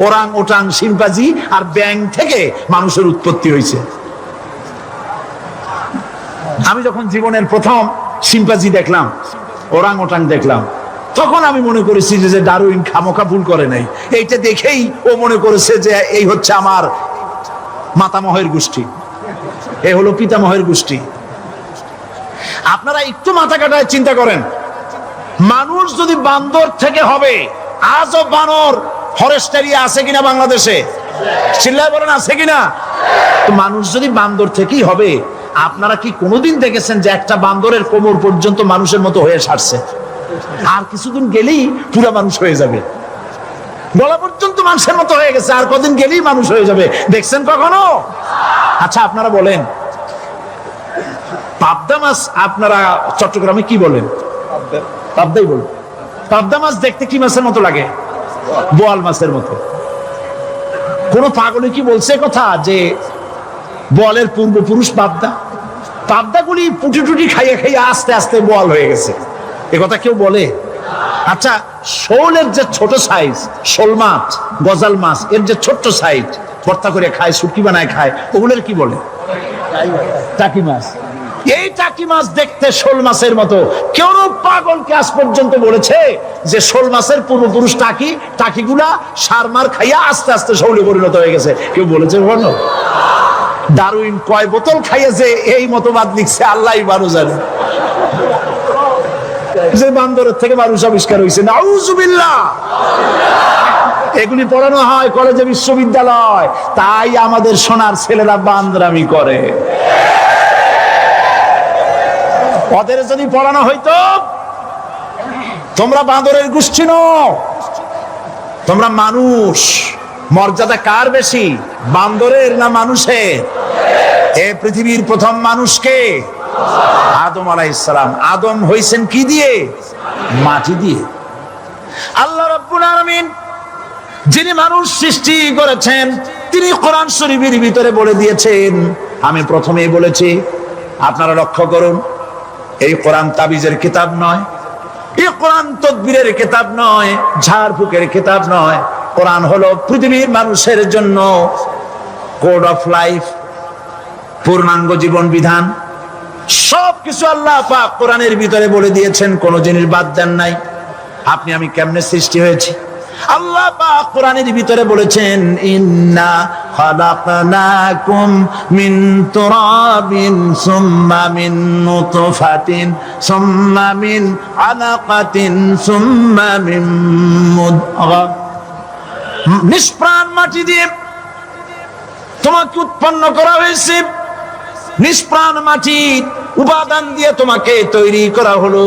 ওরাং ওটাং শিম্পাজি আর ব্যাং থেকে মানুষের উৎপত্তি হয়েছে। আমি যখন জীবনের প্রথম শিম্পাজি দেখলাম, ওরাং ওটাং দেখলাম, তখন আমি মনে করেছি যে ডারউইন খামোখা ভুল করে নাই। এইটা দেখেই ও মনে করেছে যে এই হচ্ছে আমার মাতামহের গোষ্ঠী, এ হলো পিতামহের গোষ্ঠী। আপনারা একটু মাথা কাটায় চিন্তা করেন, মানুষ যদি বান্দর থেকে হবে, আজও বানর ফরেস্ট এরিয়া আছে কিনা বাংলাদেশে? চিল্লায় বলেন আছে কিনা? তো মানুষ যদি বান্দর থেকেই হবে, আপনারা কি কোনোদিন দেখেছেন যে একটা বান্দরের কোমর পর্যন্ত মানুষের মতো হয়ে সারছে? আর কিছুদিন গেলেই পুরো মানুষ হয়ে যাবে। গলা পর্যন্ত মানুষের মতো হয়ে গেছে, আর কদিন গেলেই মানুষ হয়ে যাবে। দেখছেন কখনো? আচ্ছা আপনারা বলেন, পাবদা মাছ আপনারা চট্টগ্রামে কি বলেন? পাবদাই বলেন। পাবদা মাছ দেখতে কি মাছের মতো লাগে? বোয়াল মাছের মতো। কোন পাগলে কি বলছে কথা যে বোয়ালের পূর্বপুরুষ পাবদা? পাবদাগুলি পুটি টুটি খাইয়ে খাইয়ে আস্তে আস্তে বোয়াল হয়ে গেছে, এ কথা কেউ বলে? আচ্ছা শোলের যে ছোট সাইজ, শোল মাছ, গজাল মাছ, এর যে ছোট্ট সাইজ ভর্তা করে খায়, শুটকি বানায় খায়, ওগুলোর কি বলে? টাকি মাছ। এই টাকি মাছ দেখতে শোল মাছের মতো। কেউ পাগলকে আজ পর্যন্ত বলেছে যে শোল মাছের পূর্বপুরুষ টাকি, টাকিগুলা সারমার খাইয়া আস্তে আস্তে শোলে পরিণত হয়ে গেছে? কেউ বলেছে কখনো? ডারউইন কয় বোতল খাইয়েছে এই মতবাদ লিখছে আল্লাহই ভালো জানে। যে বান্দরের থেকে মানুষ আবিষ্কার হয়েছে, নাউজুবিল্লাহ। এগুলি পড়ানো হয় কলেজে বিশ্ববিদ্যালয়, তাই আমাদের সোনার ছেলেরা বান্দরামি করে। ওদের যদি পড়ানো হইতো তোমরা বান্দরের গোষ্ঠী নও, তোমরা মানুষ। মর্যাদা কার বেশি, বান্দরের না মানুষের? এ পৃথিবীর প্রথম মানুষকে আদম আলাইহিস সালাম। আদম হইছেন কি দিয়ে? মাটি দিয়ে। আল্লাহ রাব্বুল আলামিন যিনি মানুষ সৃষ্টি করেছেন, তিনি কোরআন শরীফের ভিতরে বলে দিয়েছেন, আমি প্রথমেই বলেছি, আপনারা লক্ষ্য করুন, এই কোরআন তাবিজের কিতাব নয়, এই কোরআন তদবিরের কিতাব নয়, ঝাড়ফুঁকের কিতাব নয়। কোরআন হলো পৃথিবীর মানুষের জন্য কোড অফ লাইফ, পূর্ণাঙ্গ জীবন বিধান। সবকিছু আল্লাহ পাক কোরআনের ভিতরে বলে দিয়েছেন, কোন জিনিস বাদ দেন নাই। আপনি আমি কেমনে সৃষ্টি হয়েছি আল্লাহ পাক কোরআনের ভিতরে বলেছেন, ইন্না খালাকনাকুম মিন তুরাবিন সুম্মা মিন নুতফাতিন সুম্মা মিন আলাকাতিন সুম্মা মিন মুদগা। নিষ্প্রাণ মাটি দিয়ে তোমাকে উৎপন্ন করা হয়েছে, নিষ্প্রাণ মাটির উপাদান দিয়ে তোমাকে তৈরি করা হলো।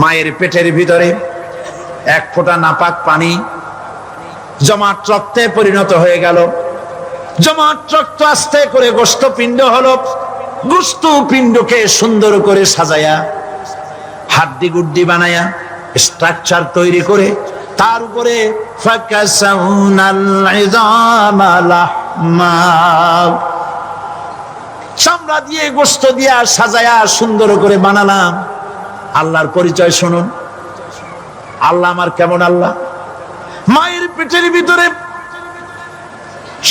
মায়ের পেটের ভিতরে এক ফোঁটা নাপাক পানি জমাট রক্তে পরিণত হয়ে গেল, জমাট রক্ত আস্তে করে গোস্ত পিণ্ড হলো, গোস্ত পিণ্ডকে সুন্দর করে সাজায়া হাড্ডি গুড্ডি বানায়া স্ট্রাকচার তৈরি করে তার উপরে চামড়া দিয়ে গোস্ত দিয়া সাজায়া সুন্দর করে বানালাম। আল্লাহর পরিচয় শুনুন, আল্লাহ আমার কেমন আল্লাহ। মায়ের পেটের ভিতরে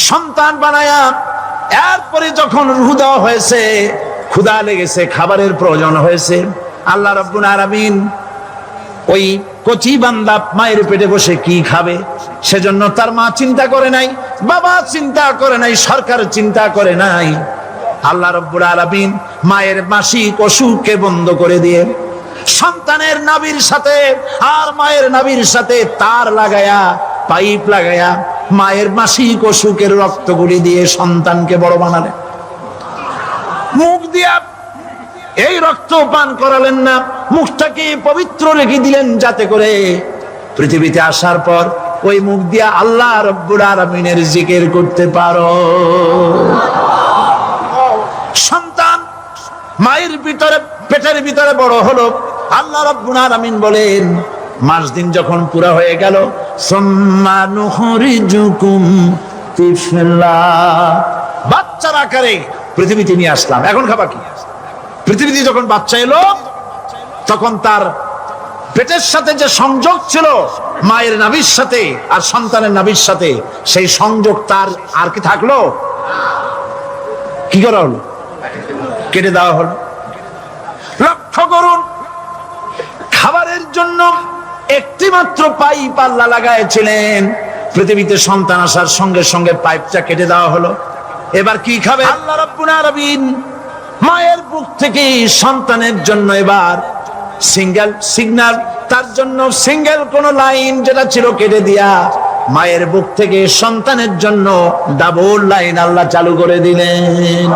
সন্তান বানায়া এরপরে যখন রূহ দেওয়া হয়েছে, ক্ষুধা লেগেছে, খাবারের প্রয়োজন হয়েছে, আল্লাহ রাব্বুল আলামিন ওই কচি বান্দা মায়ের পেটে বসে কি খাবে সেজন্য তার মা চিন্তা করে নাই, বাবা চিন্তা করে নাই, সরকার চিন্তা করে নাই। আল্লাহ রাব্বুল আলামিন মায়ের মাসিক অসুখকে বন্ধ করে দিয়ে সন্তানের নাভির সাথে আর মায়ের নাভির সাথে তার লাগায়া, পাইপ লাগায়া মায়ের মাসিক অসুখের রক্তগুলি দিয়ে সন্তানকে বড় বানালেন। মুখ দিয়া এই রক্ত পান করালেন না, মুখটাকে পবিত্র রেখে দিলেন যাতে করে পৃথিবীতে আসার পর ওই মুখ দিয়া আল্লাহ রাব্বুল আলামিনের জিকির করতে পারো। সন্তান মায়ের ভিতরে পেটের ভিতরে বড় হলো, আল্লাহ রাব্বুল আলামিন বলেন মাস দিন যখন পুরা হয়ে গেল, সুম্মা নুখরিজুকুম তিফলা, বাচ্চার আকারে পৃথিবীতে নিয়ে আসলাম। এখন খাবা কি? পৃথিবীতে যখন বাচ্চা এলো তখন তার পেটের সাথে যে সংযোগ ছিল মায়ের নাভির সাথে আর সন্তানের নাভির সাথে, সেই সংযোগ তার আর কি থাকলো? কি করা হলো? কেটে দেওয়া হলো। লক্ষ্য করুন, খাবারের জন্য একটি মাত্র পাইপ আল্লাহ লাগাইছিলেন, পৃথিবীতে সন্তান আসার সঙ্গে সঙ্গে পাইপটা কেটে দেওয়া হলো। এবার কি খাবে? আল্লাহ রাব্বুল আলামিন মায়ের বুক থেকে সন্তানের জন্য এবার সিঙ্গেল সিগন্যাল, তার জন্য সিঙ্গেল কোন লাইন যেটা ছিল কেটে দিয়া মায়ের বুক থেকে সন্তানের জন্য ডাবল লাইন আল্লাহ চালু করে দিলেন।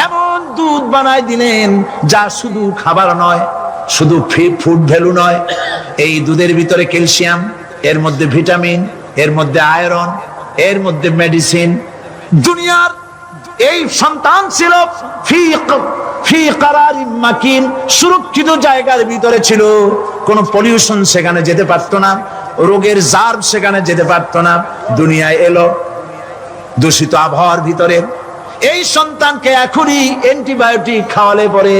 এমন দুধ বানাই দিলেন যা শুধু খাবার নয়, শুধু ফুড ভ্যালু নয়, এই দুধের ভিতরে ক্যালসিয়াম, এর মধ্যে ভিটামিন, এর মধ্যে আয়রন, এর মধ্যে মেডিসিন। দুনিয়ার এই সন্তান ছিল ফি কারারিম মাকিন, সুরক্ষিত জায়গার ভিতরে ছিল, কোনো পলিউশন সেখানে যেতে পারতো না, রোগের জার্ম সেখানে যেতে পারতো না। দুনিয়ায় এলো দূষিত আবহাওয়ার ভিতরে, এই সন্তানকে এখনই অ্যান্টিবায়োটিক খাওয়ালে পরে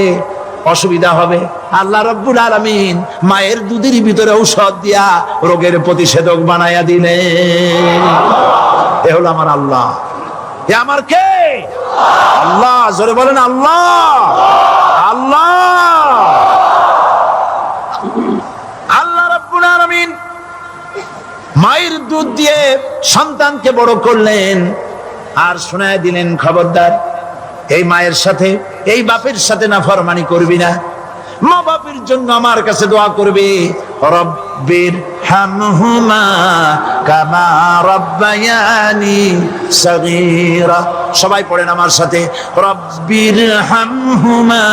অসুবিধা হবে। আল্লাহ রাব্বুল আলামিন মায়ের দুধের ভিতরে ঔষধ দিয়া রোগের প্রতিষেধক বানায়া দিলেন। এ হলো আমার আল্লাহ। এ আমার কে? আল্লাহ। জোরে বলেন আল্লাহ। আল্লাহ আল্লাহ রাব্বুল আলামিন মায়ের দুধ দিয়ে সন্তানকে বড় করলেন আর শোনায় দিলেন, খবরদার এই মায়ের সাথে, এই বাপের সাথে নাফরমানি করবি না। মা বাপের জন্য আমার কাছে দোয়া করবে, রব্বির হামহুমা কামা রাব্বায়ানি সগীরা। সবাই পড়েন আমার সাথে, রব্বির হামহুমা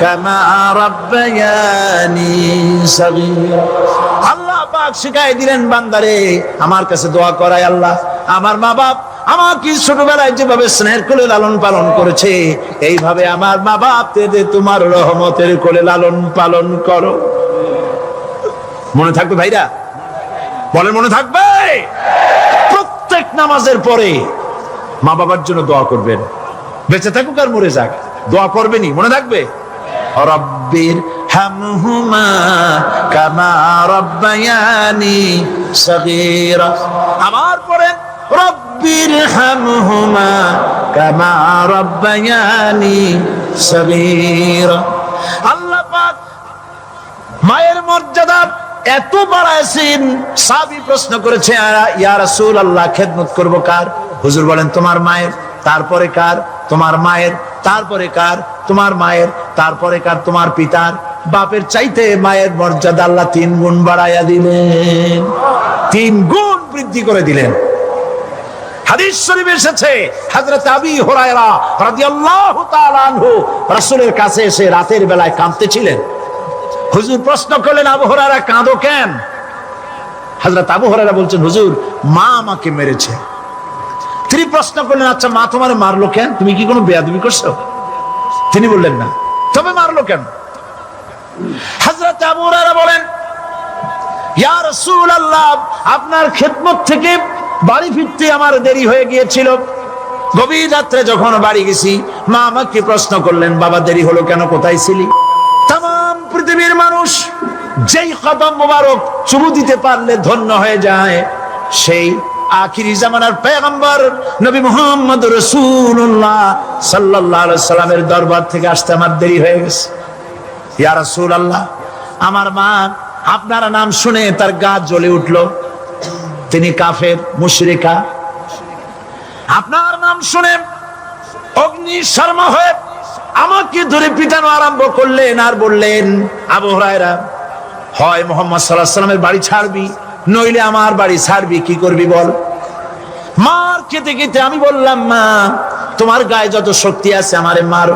কামা রাব্বায়ানি সগীরা। আল্লাহ পাক শিখাই দিলেন বান্দারে আমার কাছে দোয়া করায়, আল্লাহ আমার মা বাপ আমাকে ছোটবেলায় যেভাবে স্নেহের কোলে লালন পালন করেছে, এইভাবে আমার মা বাপ তোমার রহমতের কোলে লালন পালন করো। মনে থাকবে ভাইরা? বলেন মনে থাকবে? প্রত্যেক নামাজের পরে মা বাবার জন্য দোয়া করবেন, বেঁচে থাকুক আর মরে যাক, দোয়া করবেনই। মনে থাকবে? রব্বির হামহুমা কামা রাব্বায়ানি সগীরা। আমার পরে রব্বিরহামহুমা কামা রাব্বায়ানি সগীরা। আল্লাহ পাক মায়ের মর্যাদা এত বাড়াইছেন। সাহাবী প্রশ্ন করেছে, ইয়া রাসূলুল্লাহ, খেদমত করব কার? হুজুর বলেন, তোমার মায়ের। তারপরে কার? তোমার মায়ের। তারপরে কার? তোমার মায়ের। তারপরে কার? তোমার পিতার। বাপের চাইতে মায়ের মর্যাদা আল্লাহ 3 গুণ বাড়াইয়া দিলেন, 3 গুণ বৃদ্ধি করে দিলেন। হাদিস শরীফে এসেছে, হযরত আবী হুরায়রা রাদিয়াল্লাহু তাআলা আনহু রাসূলের কাছে এসে রাতের বেলায় কাঁদতেছিলেন। হুজুর প্রশ্ন করলেন, আবু হুরায়রা কাঁদো কেন? হযরত আবু হুরায়রা বলছেন, হুজুর মা আমাকে মেরেছে। তিনি প্রশ্ন করলেন, আচ্ছা মা তোমারে মারলো কেন? তুমি কি কোনো বেয়াদবি করছো? তিনি বললেন না। তবে মারলো কেন? হযরত আবু হুরায়রা বলেন, ইয়া রাসূলুল্লাহ, আপনার খেদমত থেকে বাড়ি ফিরতে আমার দেরি হয়ে গিয়েছিল। গভীর রাত্রে যখন বাড়ি গেছি, মা আমাকে প্রশ্ন করলেন, বাবা দেরি হলো কেন, কোথায় ছিলি? তাম পৃথিবীর মানুষ যেই কদম মোবারক চুমু দিতে পারলে ধন্য হয়ে যায়, সেই আখিরি জামানার পয়গম্বর নবী মুহাম্মদ রাসূলুল্লাহ সাল্লাল্লাহু আলাইহি সাল্লামের দরবার থেকে আসতে আমার দেরি হয়ে গেছে। ইয়া রাসূলুল্লাহ, আমার মা আপনার নাম শুনে তার গা জ্বলে উঠলো। তিনি কাফের, মুশরিকা। আপনার নাম শুনে অগ্নি শর্মা হয়ে আমাকে ধরে পিটানো আরম্ভ করলেন আর বললেন, আবু হুরায়রা, হয় মুহাম্মদ সাল্লাল্লাহু আলাইহি সাল্লামের বাড়ি ছাড়বি, নইলে আমার বাড়ি ছাড়বি, কি করবি বল? মার খেতে খেতে আমি বললাম, মা তোমার গায়ে যত শক্তি আছে আমারে মারো,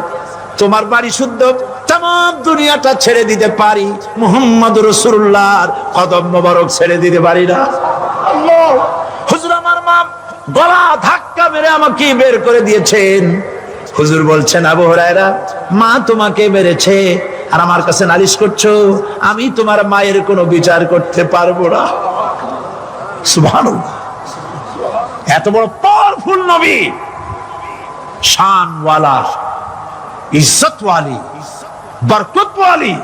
তোমার বাড়ি শুদ্ধ, তামাম দুনিয়াটা ছেড়ে দিতে পারি, মুহাম্মদ রাসূলুল্লাহর কদম মোবারক ছেড়ে দিতে পারি না। হুজুর আমার মা গলা ধাক্কা মেরে আমাকে বের করে দিয়েছেন। হুজুর বলছেন, আবু হুরায়রা, মা তোমাকে মেরেছে আর আমার কাছে নালিশ করছো? আমি তোমার মায়ের কোনো বিচার করতে পারবো না। সুবহানাল্লাহ, এত বড় পাওয়ারফুল নবী, শানওয়ালা, ইজ্জতওয়ালি, বরকতওয়ালি,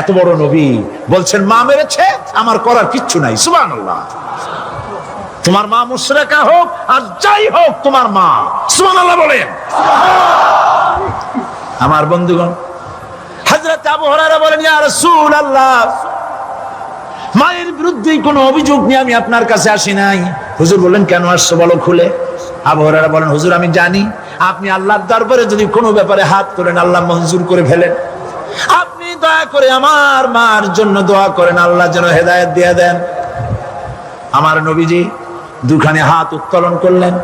এত বড় নবী বলছেন মা মেরেছে, আমার করার কিচ্ছু নাই। সুবহানাল্লাহ। তোমার মা মুশরিকা হোক আর যাই হোক, তোমার মা। সুবহানাল্লাহ বলেন। আমার বন্ধুগণ, হযরত আবু হুরায়রা বলেন, ইয়া রাসূলুল্লাহ, মায়ের বিরুদ্ধে কোনো অভিযোগ নিয়ে আমি আপনার কাছে আসি নাই। হুজুর বললেন, কেন আসছো বলো খুলে? আবু হুরায়রা বলেন, হুজুর আমি জানি আপনি আল্লাহর দরবারে যদি কোনো ব্যাপারে হাত তোলেন আল্লাহ মঞ্জুর করে ফেলেন। আপনি দয়া করে আমার মার জন্য দোয়া করেন, আল্লাহ যেন হেদায়েত দিয়ে দেন। আমার নবীজি দুখানে হাত উত্তোলন করলেন,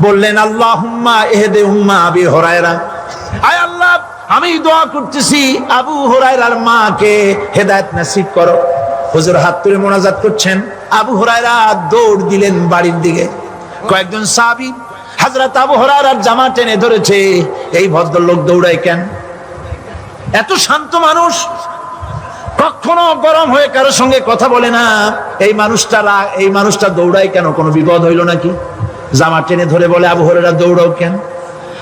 বললেন, আল্লাহুম্মা ইহদি উম্মা আবি হুরায়রা, আয় আল্লাহ আমি দোয়া করতেছি আবু হুরায়রার মাকে হেদায়েত নসিব করো। হুজুর হাত তুলে মোনাজাত করছেন, আবু হুরায়রা দৌড় দিলেন বাড়ির দিকে। কয়েকজন সাহাবী হযরত আবু হুরায়রার জামা টেনে ধরেছে, এই ভদ্রলোক দৌড়ায় কেন? এত শান্ত মানুষ, কখনো গরম হয়ে কারো সঙ্গে কথা বলে না। এই মানুষটা দৌড়ায় কেন? কোনো বিপদ হইল নাকি? জামা টেনে ধরে বলে, আবু হুরায়রা দৌড়াও কেন?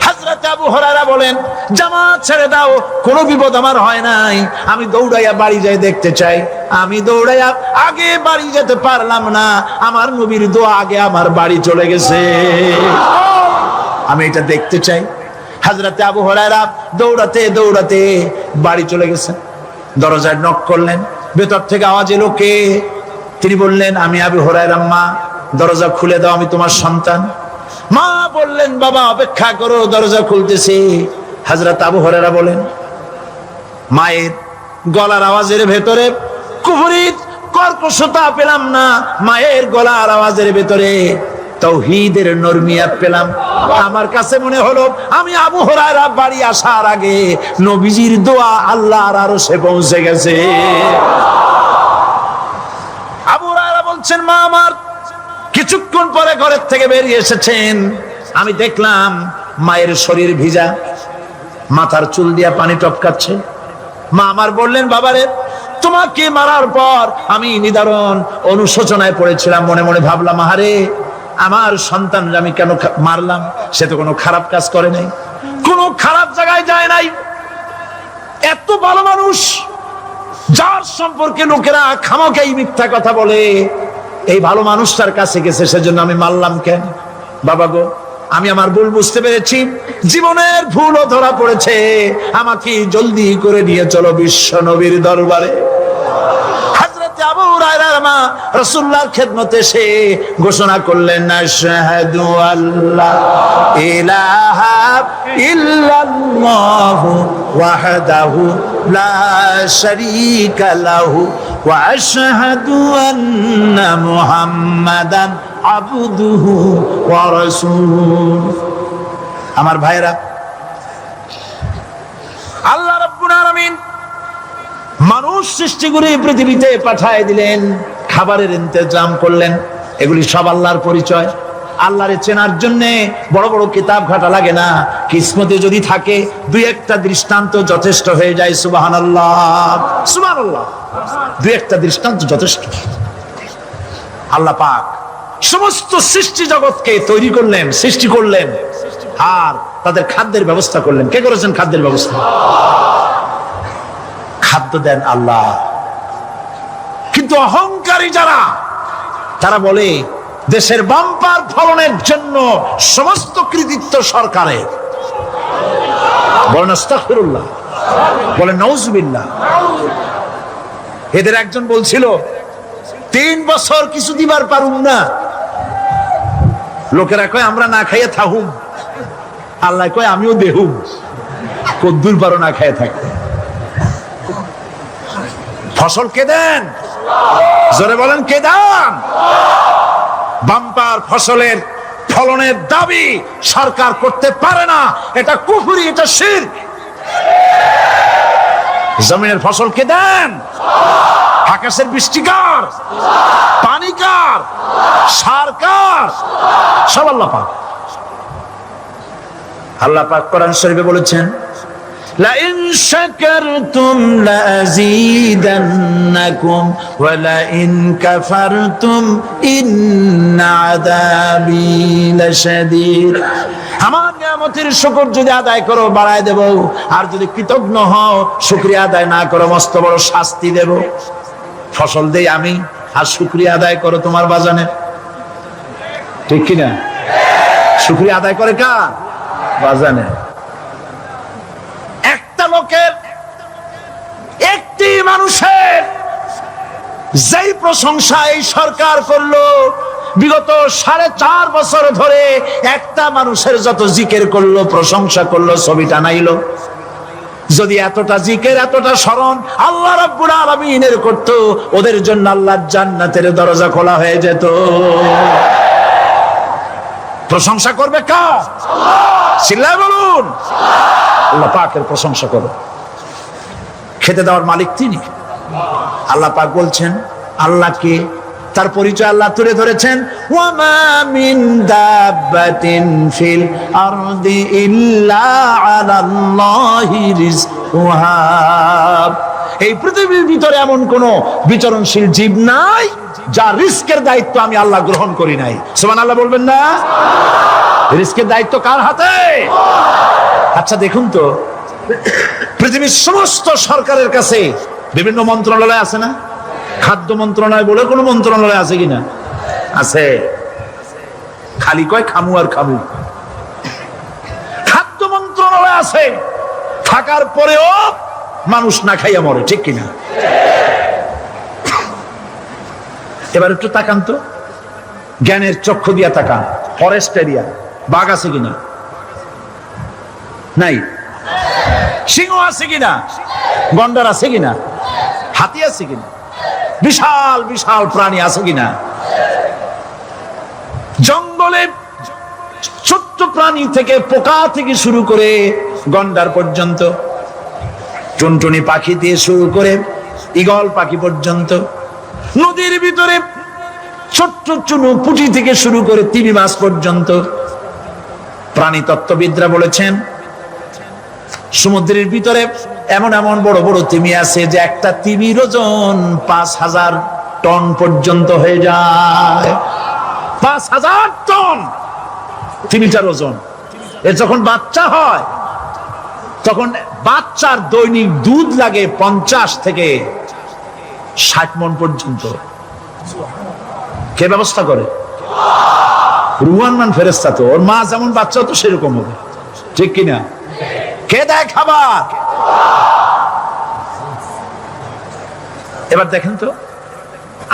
হযরত আবু হুরায়রা বলেন, জামা ছেড়ে দাও, কোনো বিপদ আমার হয় নাই, আমি দৌড়াইয়া বাড়ি যাই দেখতে চাই। আমি দৌড়াইয়া আগে বাড়ি যেতে পারলাম না, আমার নবীর দোয়া আগে আমার বাড়ি চলে গেছে, আমি এটা দেখতে চাই। হযরত আবু হুরায়রা দৌড়াতে দৌড়াতে বাড়ি চলে গেছেন। দরজায় নক করলেন, ভেতর থেকে আওয়াজ এলো, কে? তিনি বললেন, আমি আবু হুরায়রা। মা দরজা খুলে দাও, আমি তোমার সন্তান। মা বললেন, বাবা অপেক্ষা করো, দরজা খুলতেছি। হযরত আবু হুরায়রা বলেন, মায়ের গলার আওয়াজের ভেতরে কুফরি কর্কশতা পেলাম না, মায়ের গলার আওয়াজের ভেতরে তাওহীদের নরমিয়াত পেলাম। আমার কাছে মনে হলো আমি আবু হুরায়রা বাড়ি আসার আগে নবীজির দোয়া আল্লাহর আরশে পৌঁছে গেছে। আবু হুরায়রা বলছেন, মা আমার কিছুক্ষণ পরে ঘরের থেকে বেরিয়ে এসেছেন, আমি দেখলাম মায়ের শরীর ভিজা, মাথার চুল দিয়া পানি টপকাচ্ছে। মা আমার বললেন, বাবারে তোমাকে মারার পর আমি নিদারুণ অনুশোচনায় পড়েছিলাম, মনে মনে ভাবলাম, আহারে আমার সন্তান আমি কেন মারলাম? সে তো কোনো খারাপ কাজ করে নাই, কোনো খারাপ জায়গায় যায় নাই। এত ভালো মানুষ, যার সম্পর্কে লোকেরা খামোখাই মিথ্যা কথা বলে, এই ভালো মানুষটার কাছে গেছে, সেজন্য আমি মারলাম কেন? বাবা গো, আমি আমার ভুল বুঝতে পেরেছি, জীবনের ভুলও ধরা পড়েছে, আমাকে জলদি করে নিয়ে চলো বিশ্ব নবীর দরবারে। হযরত আবু হুরায়রার মা রাসূলুল্লাহর খেদমতে এসে ঘোষণা করলেন, আশহাদু আল্লা ইলাহা ইল্লাল্লাহু ওয়াহদাহু লা শারীকা লাহু ওয়া আশহাদু আন্না মুহাম্মাদান আবদুহু ওয়া রাসূলুহু। আমার ভাইরা, আল্লাহ রাব্বুল আলামিন মানুষ সৃষ্টি করে পৃথিবীতে পাঠায় দিলেন, খাবারের ইন্তজাম করলেন, এগুলি সব আল্লাহর পরিচয়। আল্লাহরে চেনার জন্য বড় বড় কিতাব ঘাটা লাগে না, কিসমতে যদি থাকে দুই একটা দৃষ্টান্ত যথেষ্ট হয়ে যায়। সুবহানাল্লাহ, সুবহানাল্লাহ, দুই একটা দৃষ্টান্ত যথেষ্ট। আল্লাহ পাক সমস্ত সৃষ্টি জগৎকে তৈরি করলেন, সৃষ্টি করলেন, আর তাদের খাদ্যের ব্যবস্থা করলেন। কে করেছেন খাদ্যের ব্যবস্থা? খাদ্য দেন আল্লাহ। কিন্তু অহংকারী যারা, তারা বলে দেশের বাম্পার ফলনের জন্য সমস্ত কৃতিত্ব সরকারের। বলেন আস্তাগফিরুল্লাহ, বলেন নাউজুবিল্লাহ। এদের একজন বলছিল 3 বছর কিছু দিবার পারুম না। লোকেরা কয় আমরা না খাইয়ে থাকুম, আল্লাহ কয় আমিও দেহুম। কদ্দুর পারো না খাইয়ে থাকতে। ফসল কে দেন? জোরে বলেন কে দেন? বাম্পার ফসলের ফলনের দাবি সরকার করতে পারে না, এটা কুফরি, এটা শিরক। জমিনের ফসল কে দেন? আকাশের বৃষ্টি কার? পানি কার? সার কার? সব আল্লাহ পাক। আল্লাহ পাক কোরআন শরীফে বলেছেন, لئن شكرتم لأزيدنكم ولئن كفرتم إن عذابي لشديد। আমার নিয়ামতের শুকর যদি আদায় করো বাড়ায় দেব, আর যদি কৃতজ্ঞ হও শুকরিয়া আদায় না করো মস্ত বড় শাস্তি দেব। ফসল দেই আমি, আর শুকরিয়া আদায় করো তোমার বাজানে। ঠিক কিনা? শুকরিয়া আদায় করে কার? বাজানে। লোকের, একটি মানুষের যেই প্রশংসা এই সরকার করলো, বিগত 4.5 বছর ধরে একটা মানুষের যত জিকির করলো, প্রশংসা করলো, ছবি টানাইলো, যদি এতটা জিকির এতটা স্মরণ আল্লাহ রাব্বুল আলামিনের করতো, ওদের জন্য আল্লাহর জান্নাতের দরজা খোলা হয়ে যেত। প্রশংসা করবে কার? চিল্লায় বলুন, আল্লাহ পাকের প্রশংসা করো। খেতে দেওয়ার মালিক তিনি। আল্লাহ পাক বলছেন, আল্লাহকে, তার পরিচয় আল্লাহ তুলে ধরেছেন, ওয়ামা মিন দাব্বাতিন ফিল আরদি ইল্লা আলাল্লাহি রিজকুহা। এই পৃথিবীর ভিতরে এমন কোন বিচরণশীল জীব নাই যার রিস্কের দায়িত্ব আমি আল্লাহ গ্রহণ করি নাই। সুবহানাল্লাহ বলবেন না? রিস্কের দায়িত্ব কার হাতে? আচ্ছা দেখুন তো, পৃথিবীর সমস্ত সরকারের কাছে বিভিন্ন মন্ত্রণালয় আছে না? খাদ্য মন্ত্রণালয় বলে কোন মন্ত্রণালয় আছে কিনা? আছে। খালি কয় খামু আর খামু। খাদ্য মন্ত্রণালয় আছে, থাকার পরেও মানুষ না খাইয়া মরে। ঠিক কিনা? এবার একটু তাকান তো, জ্ঞানের চক্ষু দিয়া তাকান। ফরেস্ট এরিয়া, বাঘ আছে কিনা? নাই। সিংহ আছে কিনা? গন্ডার আছে কিনা? হাতি আছে কিনা? বিশাল বিশাল প্রাণী আছে কিনা? জঙ্গলে ছোট্ট প্রাণী থেকে, পোকা থেকে শুরু করে গন্ডার পর্যন্ত, টুনটুনি পাখি দিয়ে শুরু করে ঈগল পাখি পর্যন্ত, নদীর ভিতরে ছোট্ট চুনু পুঁটি থেকে শুরু করে তিমি মাছ পর্যন্ত। প্রাণী তত্ত্ববিদরা বলেছেন, সমুদ্রের ভিতরে এমন এমন বড় বড় তিমি আছে যে একটা তিমির ওজন 5000 টন পর্যন্ত হয়ে যায়। 5000 টন তিমিটার ওজন। এর যখন বাচ্চা হয়, তখন বাচ্চার দৈনিক দুধ লাগে 50 থেকে 60 মণ পর্যন্ত। কে ব্যবস্থা করে? রুহান মান ফেরেশতা। তো ওর মা যেমন বাচ্চা তো সেরকম হবে, ঠিক কিনা? কে দেয় খাবার? এবার দেখেন তো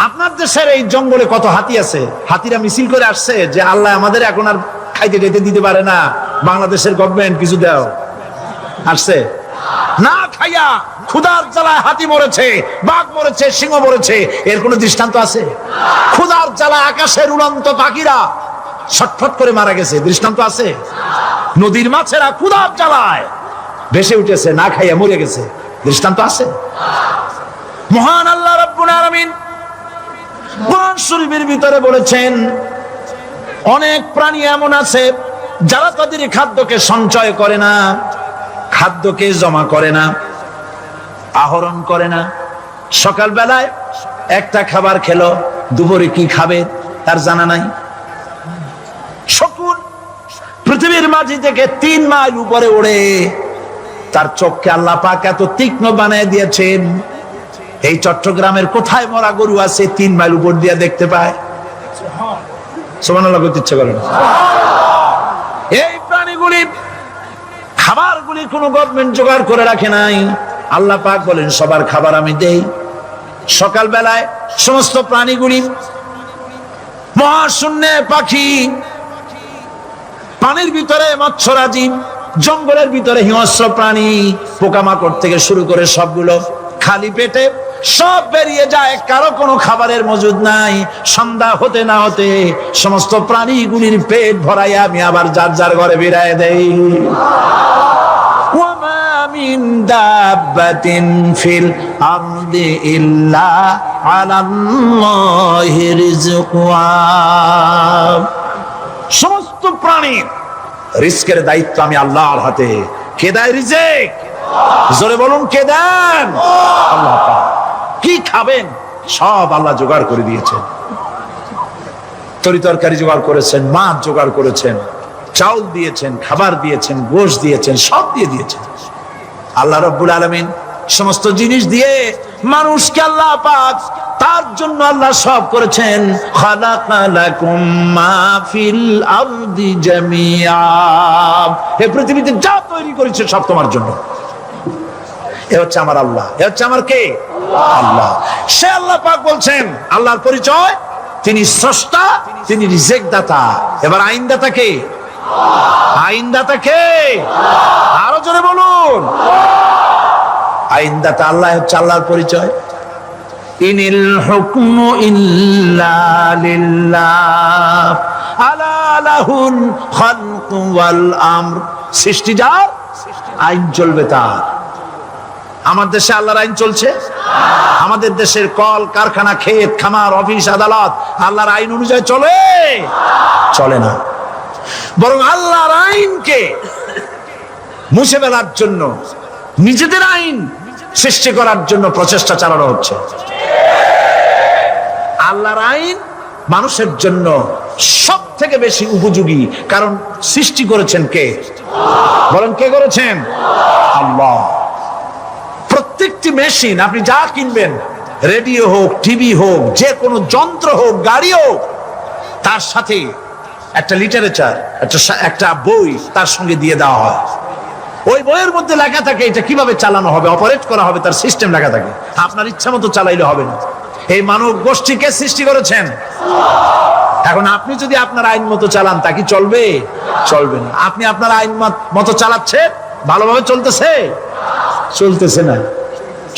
আপনার দেশের এই জঙ্গলে কত হাতি আছে। হাতিরা মিছিল করে আসছে যে আল্লাহ আমাদের এখন আর খাইতে টাইতে দিতে পারে না, বাংলাদেশের গভর্নমেন্ট কিছু দাও। আসছে না, খাইয়া ক্ষুধার জ্বালায় হাতি মরেছে, বাঘ মরেছে, সিংহ মরেছে, এর কোন দৃষ্টান্ত আছে? ক্ষুধার জ্বালায় আকাশের উড়ন্ত পাখিরা ছটফট করে মারা গেছে, দৃষ্টান্ত আছে? নদীর মাছেরা ক্ষুধার জ্বালায় ভেসে উঠেছে, না খাইয়া মরে গেছে, দৃষ্টান্ত আছে? মহান আল্লাহ রাব্বুল আলামিন কোরআন শরীফের ভিতরে বলেছেন অনেক প্রাণী এমন আছে যারা তাদের খাদ্যকে সঞ্চয় করে না, খাদ্যকে জমা করে না, আহরণ করে না। সকাল বেলায় একটা খাবার খেলো, দুপুরে কি খাবে তার জানা নাই। শকুন পৃথিবীর মাঝি থেকে 3 মাইল উপরে ওড়ে, তার চোখকে আল্লাহ পাক এত তীক্ষ্ণ বানিয়ে দিয়েছেন, এই চট্টগ্রামের কোথায় মরা গরু আছে 3 মাইল উপর দিয়ে দেখতে পায়? সুবহানাল্লাহ বলতে ইচ্ছে করে না। এই প্রাণীগুলি খাবারগুলি কোন গভর্নমেন্ট জোগাড় করে রাখে নাই। আল্লাহ পাক বলেন সবার খাবার আমি দেই। সকাল বেলায় সমস্ত প্রাণীগুলি, মহাশূন্যে পাখি, পানির ভিতরে মৎস্যরাজি, জঙ্গলের ভিতরে হিংস্র প্রাণী, পোকামাকড় থেকে শুরু করে সবগুলো খালি পেটে সব বেরিয়ে যায়, কারো কোনো খাবারের মজুদ নাই। সন্ধ্যা হতে না হতে সমস্ত প্রাণীগুলির পেট ভরাইয়া আমি আবার যার যার ঘরে বিরায় দেই। ওয়ামা মিন দাব্বাতিন ফিল আরদি ইল্লা আলাল্লাহি রিজকুহা। সমস্ত প্রাণীর রিজকের দায়িত্ব আমি আল্লাহর হাতে। কে দেয় রিজক? জোরে বলুন, কে দেন? আল্লাহ পাক। কি খাবেন সব আল্লাহ জোগাড় করে দিয়েছেন। তরি তরকারি জোগাড় করেছেন, মাছ জোগাড় করেছেন, চাউল দিয়েছেন, খাবার দিয়েছেন, গোশত দিয়েছেন, সব দিয়ে দিয়েছেন। আল্লাহ রাব্বুল আলামিন সমস্ত জিনিস দিয়ে মানুষকে আল্লাহ পাক তার জন্য আল্লাহ সব করেছেন। খালাকালাকুম মা ফিল আরদি জামিআ। এই পৃথিবীতে যা তৈরি করেছে সব তোমার জন্য। এ হচ্ছে আমার আল্লাহ, এ হচ্ছে আমার কে? আল্লাহ। সে আল্লাহ পাক বলছেন, আল্লাহর পরিচয় তিনি স্রষ্টা, তিনি রিজেক দাতা। এবার আইনদাতা কে? আইনদাতা কে? আরো জোরে বলুন। আইনদাতা আল্লাহ হচ্ছে আল্লাহর পরিচয়। ইনিল হুকমু ইল্লা লিল্লাহ আলা লাহুল খালকু ওয়াল আমর। সৃষ্টি যার, আইন চলবে তার। আমার দেশে আল্লাহর আইন চলছে? আমাদের দেশের কল কারখানা, ক্ষেত খামার, অফিস আদালত আল্লাহর আইন অনুযায়ী চলে? চলে না। বরং আল্লাহর আইনকে মুছে ফেলার জন্য, নিজেদের আইন সৃষ্টি করার জন্য প্রচেষ্টা চালানো হচ্ছে। আল্লাহর আইন মানুষের জন্য সব থেকে বেশি উপযোগী, কারণ সৃষ্টি করেছেন কে? বলেন, কে করেছেন? আল্লাহ। প্রত্যেকটি মেশিন আপনি যা কিনবেন, রেডিও হোক, টিভি হোক, যে কোনো যন্ত্র হোক, গাড়ি হোক, তার সাথে একটা লিটারেচার, একটা বই তার সঙ্গে দিয়ে দেওয়া হয়। ওই বইয়ের মধ্যে লেখা থাকে এটা কিভাবে চালানো হবে, অপারেট করা হবে, তার সিস্টেম লেখা থাকে। আপনার ইচ্ছা মতো চালাইলে হবে না। এই মানব গোষ্ঠীকে সৃষ্টি করেছেন। এখন আপনি যদি আপনার আইন মতো চালান, তা কি চলবে? চলবে না। আপনি আপনার আইন মতো চালাচ্ছেন, ভালোভাবে চলতেছে? চলতেছে না।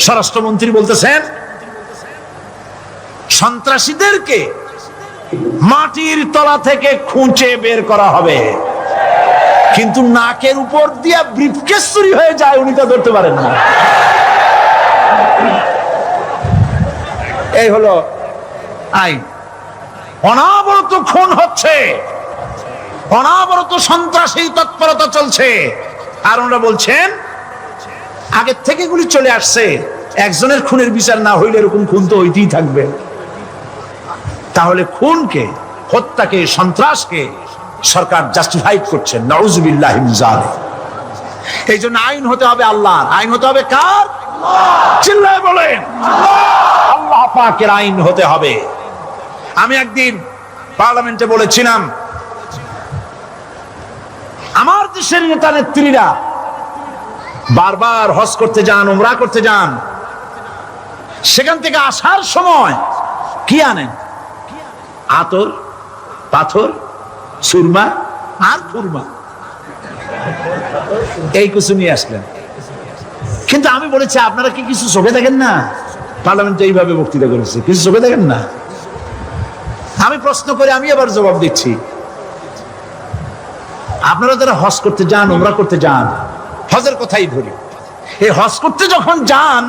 স্বরাষ্ট্রমন্ত্রী বলতেছেন সন্ত্রাসীদেরকে মাটির তলা থেকে খুঁজে বের করা হবে, কিন্তু নাকের উপর দিয়ে ব্রিফকেস চুরি হয়ে যায়, উনি তা ধরতে পারেন না। এই হলো আইন। অনাবরত খুন হচ্ছে, অনাবরত সন্ত্রাসী তৎপরতা চলছে। আর ওনারা বলছেন আগের থেকে গুলি চলে আসছে, একজনের খুনের বিচার না হইলে এরকম খুন তো হইতেই থাকবে। তাহলে খুনকে, হত্যাকে, সন্ত্রাসকে সরকার জাস্টিফাইড করছেন। নাউজুবিল্লাহি মিন যালিক। এই জন্য আইন হতে হবে আল্লাহর। আইন হতে হবে কার? চিল্লায় বলেন, আল্লাহ পাকের আইন হতে হবে। আমি একদিন পার্লামেন্টে বলেছিলাম, আমার দেশের নেতা নেত্রীরা বারবার হজ করতে যান, উমরা করতে যান, সেখান থেকে আসার সময় কি আনেন? আতর, পাথর, সুরমা আর ফুরমা, এই কিছু নিয়ে আসলেন। কিন্তু আমি বলেছি, আপনারা কি কিছু চোখে দেখেন না? পার্লামেন্টে এইভাবে বক্তৃতা করেছে, কিছু চোখে দেখেন না? আমি প্রশ্ন করে আমি আবার জবাব দিচ্ছি, আপনারা যারা হজ করতে যান, উমরা করতে যান, হজের কথাই ধরি, এই হজ করতে যখন যান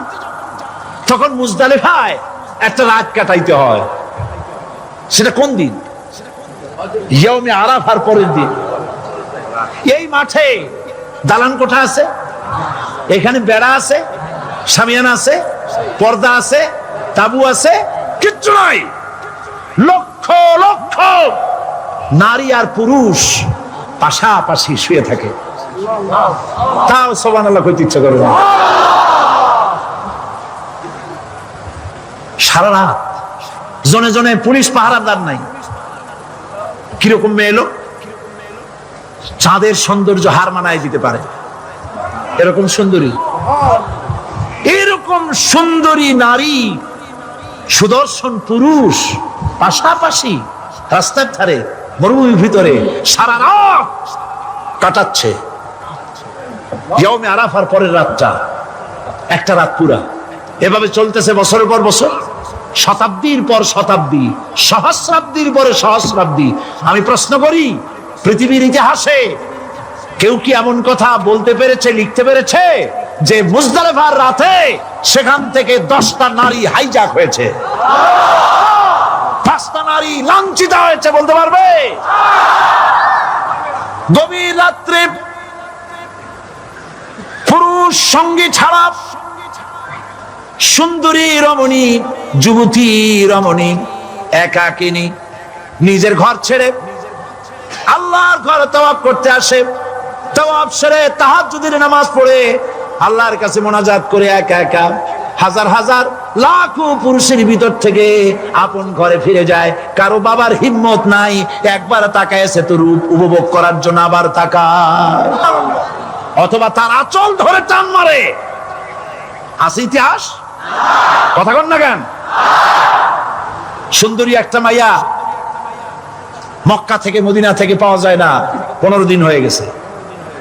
তখন মুজদালিফায় একটা রাত কাটাইতে হয়। সেটা কোন দিন? ইয়াউমে আরাফার পরের দিন। এই মাঠে দালান কোঠা আছে, এখানে বেড়া আছে, শামিয়ানা আছে, পর্দা আছে, তাবু আছে, কিচ্ছু নাই। লক্ষ লক্ষ নারী আর পুরুষ পাশাপাশি শুয়ে থাকে, তাও সুবহানাল্লাহ কইতে ইচ্ছা করে না। সারা রাত জনে জনে পুলিশ পাহারাদার নাই। কিরকম মেয়ে এলো, চাঁদের সৌন্দর্য হার মানায় দিতে পারে এরকম সুন্দরী, এরকম সুন্দরী নারী, সুদর্শন পুরুষ পাশাপাশি রাস্তার ধারে মরুভূমির ভিতরে সারা রাত কাটাচ্ছে। ইয়াউমে আরাফার পরের রাতটা একটা রাত পুরা। এভাবে চলতেছে বছরের পর বছর, শতাব্দীর পর শতাব্দী, সহস্রাব্দীর পরে সহস্রাব্দী। আমি প্রশ্ন করি, পৃথিবীর ইতিহাসে কেউ কি এমন কথা বলতে পেরেছে, লিখতে পেরেছে যে মুজদালিফার রাতে সেখান থেকে 10টা নারী হাইজ্যাক হয়েছে, 5টা নারী লাঞ্ছিত হয়েছে? বলতে পারবে? গভীর রাত্রে পুরুষ সঙ্গী ছাড়া সুন্দরী রমণী, যুবতী রমণী একাকিনী নিজের ঘর ছেড়ে আল্লাহর ঘরে তাওয়াফ করতে আসে। তাওয়াফ সেরে তাহাজ্জুদের নামাজ পড়ে আল্লাহর কাছে মোনাজাত করে একা একা হাজার হাজার লাখো পুরুষের ভিতর থেকে আপন ঘরে ফিরে যায়। কারো বাবার হিম্মত নাই একবার তাকায় এসে তো রূপ উপভোগ করার জন্য, আবার তাকায়, অথবা তার আঁচল ধরে টান মারে। আছে ইতিহাস? কথা কন না কেন? সুন্দরী একটা মাইয়া মক্কা থেকে মদিনা থেকে পাওয়া যায় না, 15 দিন হয়ে গেছে।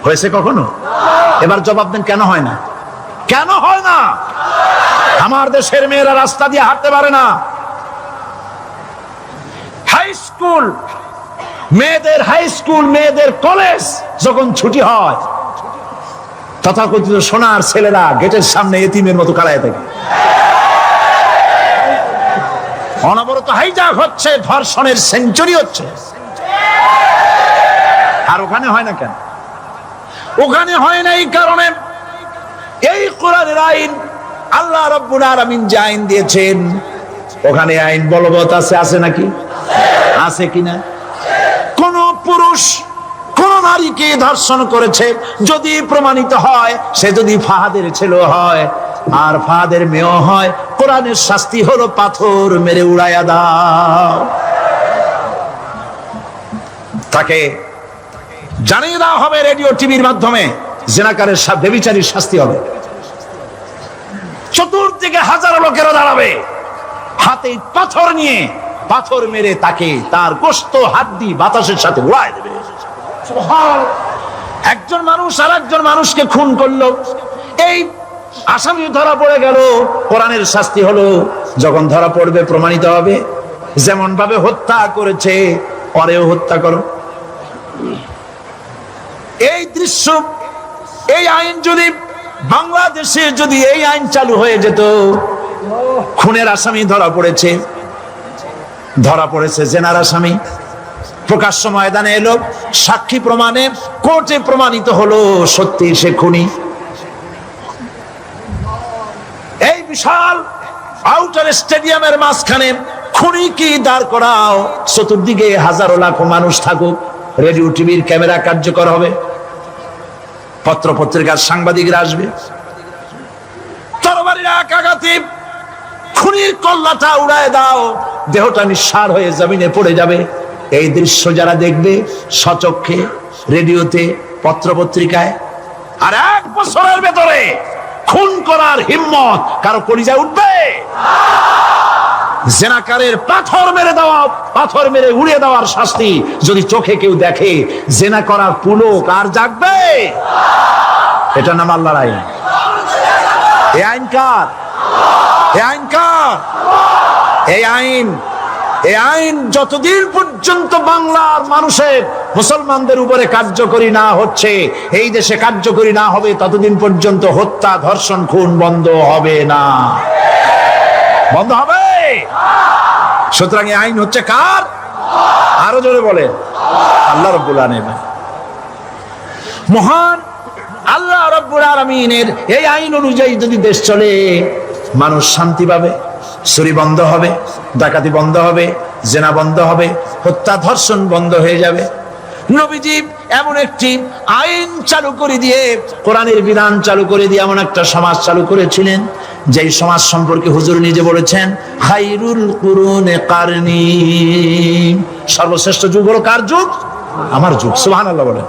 হয়েছে কখনো? এবার জবাব দেন, কেন হয় না? কেন হয় না? আমার দেশের মেয়েরা রাস্তা দিয়ে হাঁটতে পারে না। হাই স্কুল মেয়েদের, হাই স্কুল মেয়েদের কলেজ যখন ছুটি হয়, তথাকথিত সোনার ছেলেরা গেটের সামনে এতিমের মতো কাড়ায় থাকে। অনবরত হাইজ্যাক হচ্ছে, ধর্ষণের সেঞ্চুরি হচ্ছে। আর ওখানে হয় না কেন? ওখানে হয় না এই কারণে, এই কোরআনের আইন আল্লাহ রাব্বুল আলামিন যে আইন দিয়েছেন, ওখানে আইন বলবৎ আছে। আছে নাকি? আছে কিনা? কোন পুরুষ কোন নারীকে ধর্ষণ করেছে যদি প্রমাণিত হয়, সে যদি ফাহাদের ছেলে হয় আর ফাহাদের মেয়ে হয়, কোরআনের শাস্তি হলো পাথর মেরে উড়াইয়া দাও। তাকে জানিয়ে দেওয়া হবে রেডিও টিভির মাধ্যমে, জিনাকারের ব্যভিচারীর শাস্তি হবে। চতুর্দিকে হাজারো লোকেরা দাঁড়াবে, হাতে পাথর নিয়ে পাথর মেরে তাকে তার গোশত হাড্ডি বাতাসের সাথে উড়ায় দেবে। একজন মানুষ আর একজন মানুষকে খুন করলো, এই আসামি ধরা পড়ে গেল, কোরআনের শাস্তি হলো যখন ধরা পড়বে প্রমাণিত হবে যেমন ভাবে হত্যা করেছে পরেও হত্যা করো। এই দৃশ্য, এই আইন যদি বাংলাদেশে যদি এই আইন চালু হয়ে যেত, খুনের আসামি ধরা পড়েছে, ধরা পড়েছে জেনার আসামি, প্রকাশ্য ময়দানে এলো, সাক্ষী প্রমাণে কোর্টে প্রমাণিত হলো সত্যি সে খুনি। এই বিশাল আউটার স্টেডিয়ামের মাঝখানে খুনি কি দাঁড় করাও, চতুর্দিকে হাজারো লাখো মানুষ থাকুক, রেডিও টিভির ক্যামেরা কার্যকর হবে, পত্র পত্রিকার সাংবাদিকরা আসবে, তরবারির এক আঘাতে খুনির কল্লাটা উড়ায় দাও, দেহটা নিঃসার হয়ে জমিনে পড়ে যাবে। এই দৃশ্য যারা দেখবে সচক্ষে, রেডিওতে, পত্রপত্রিকায়, আর 1 বছরের ভেতরে খুন করার হিম্মত কারো কলিজায় উঠবে? জেনাকারের পাথর মেরে উড়িয়ে দেওয়ার শাস্তি যদি চোখে কেউ দেখে, জেনা করার পুলক আর জাগবে? এটা নাম আল্লাহর আইন। এই আইন কার? এই আইন কার? এই আইন যতদিন পর্যন্ত বাংলার মানুষের, মুসলমানদের উপরে কার্যকরী না হচ্ছে, এই দেশে কার্যকরী না হবে, ততদিন পর্যন্ত হত্যা, ধর্ষণ, খুন বন্ধ হবে না। বন্ধ হবে। সুতরাং এই আইন হচ্ছে কার? আরো জোরে বলে, আল্লাহ রাব্বুল আলামিন। মহান আল্লাহ রাব্বুল আলামিনের এই আইন অনুযায়ী যদি দেশ চলে, মানুষ শান্তি পাবে, চুরি বন্ধ হবে, ডাকাতি বন্ধ হবে, জেনা বন্ধ হবে, হত্যা, ধর্ষণ বন্ধ হয়ে যাবে। নবীজি এমন একটি আইন চালু করে দিয়ে, কোরআনের বিধান চালু করে দিয়ে এমন একটা সমাজ চালু করেছিলেন, যেই সমাজ সম্পর্কে হুজুর নিজে বলেছেন, খায়রুল কুরুনে কারনি, সর্বশ্রেষ্ঠ যুগ হলো কার যুগ? আমার যুগ। সুবহানাল্লাহ বলেন।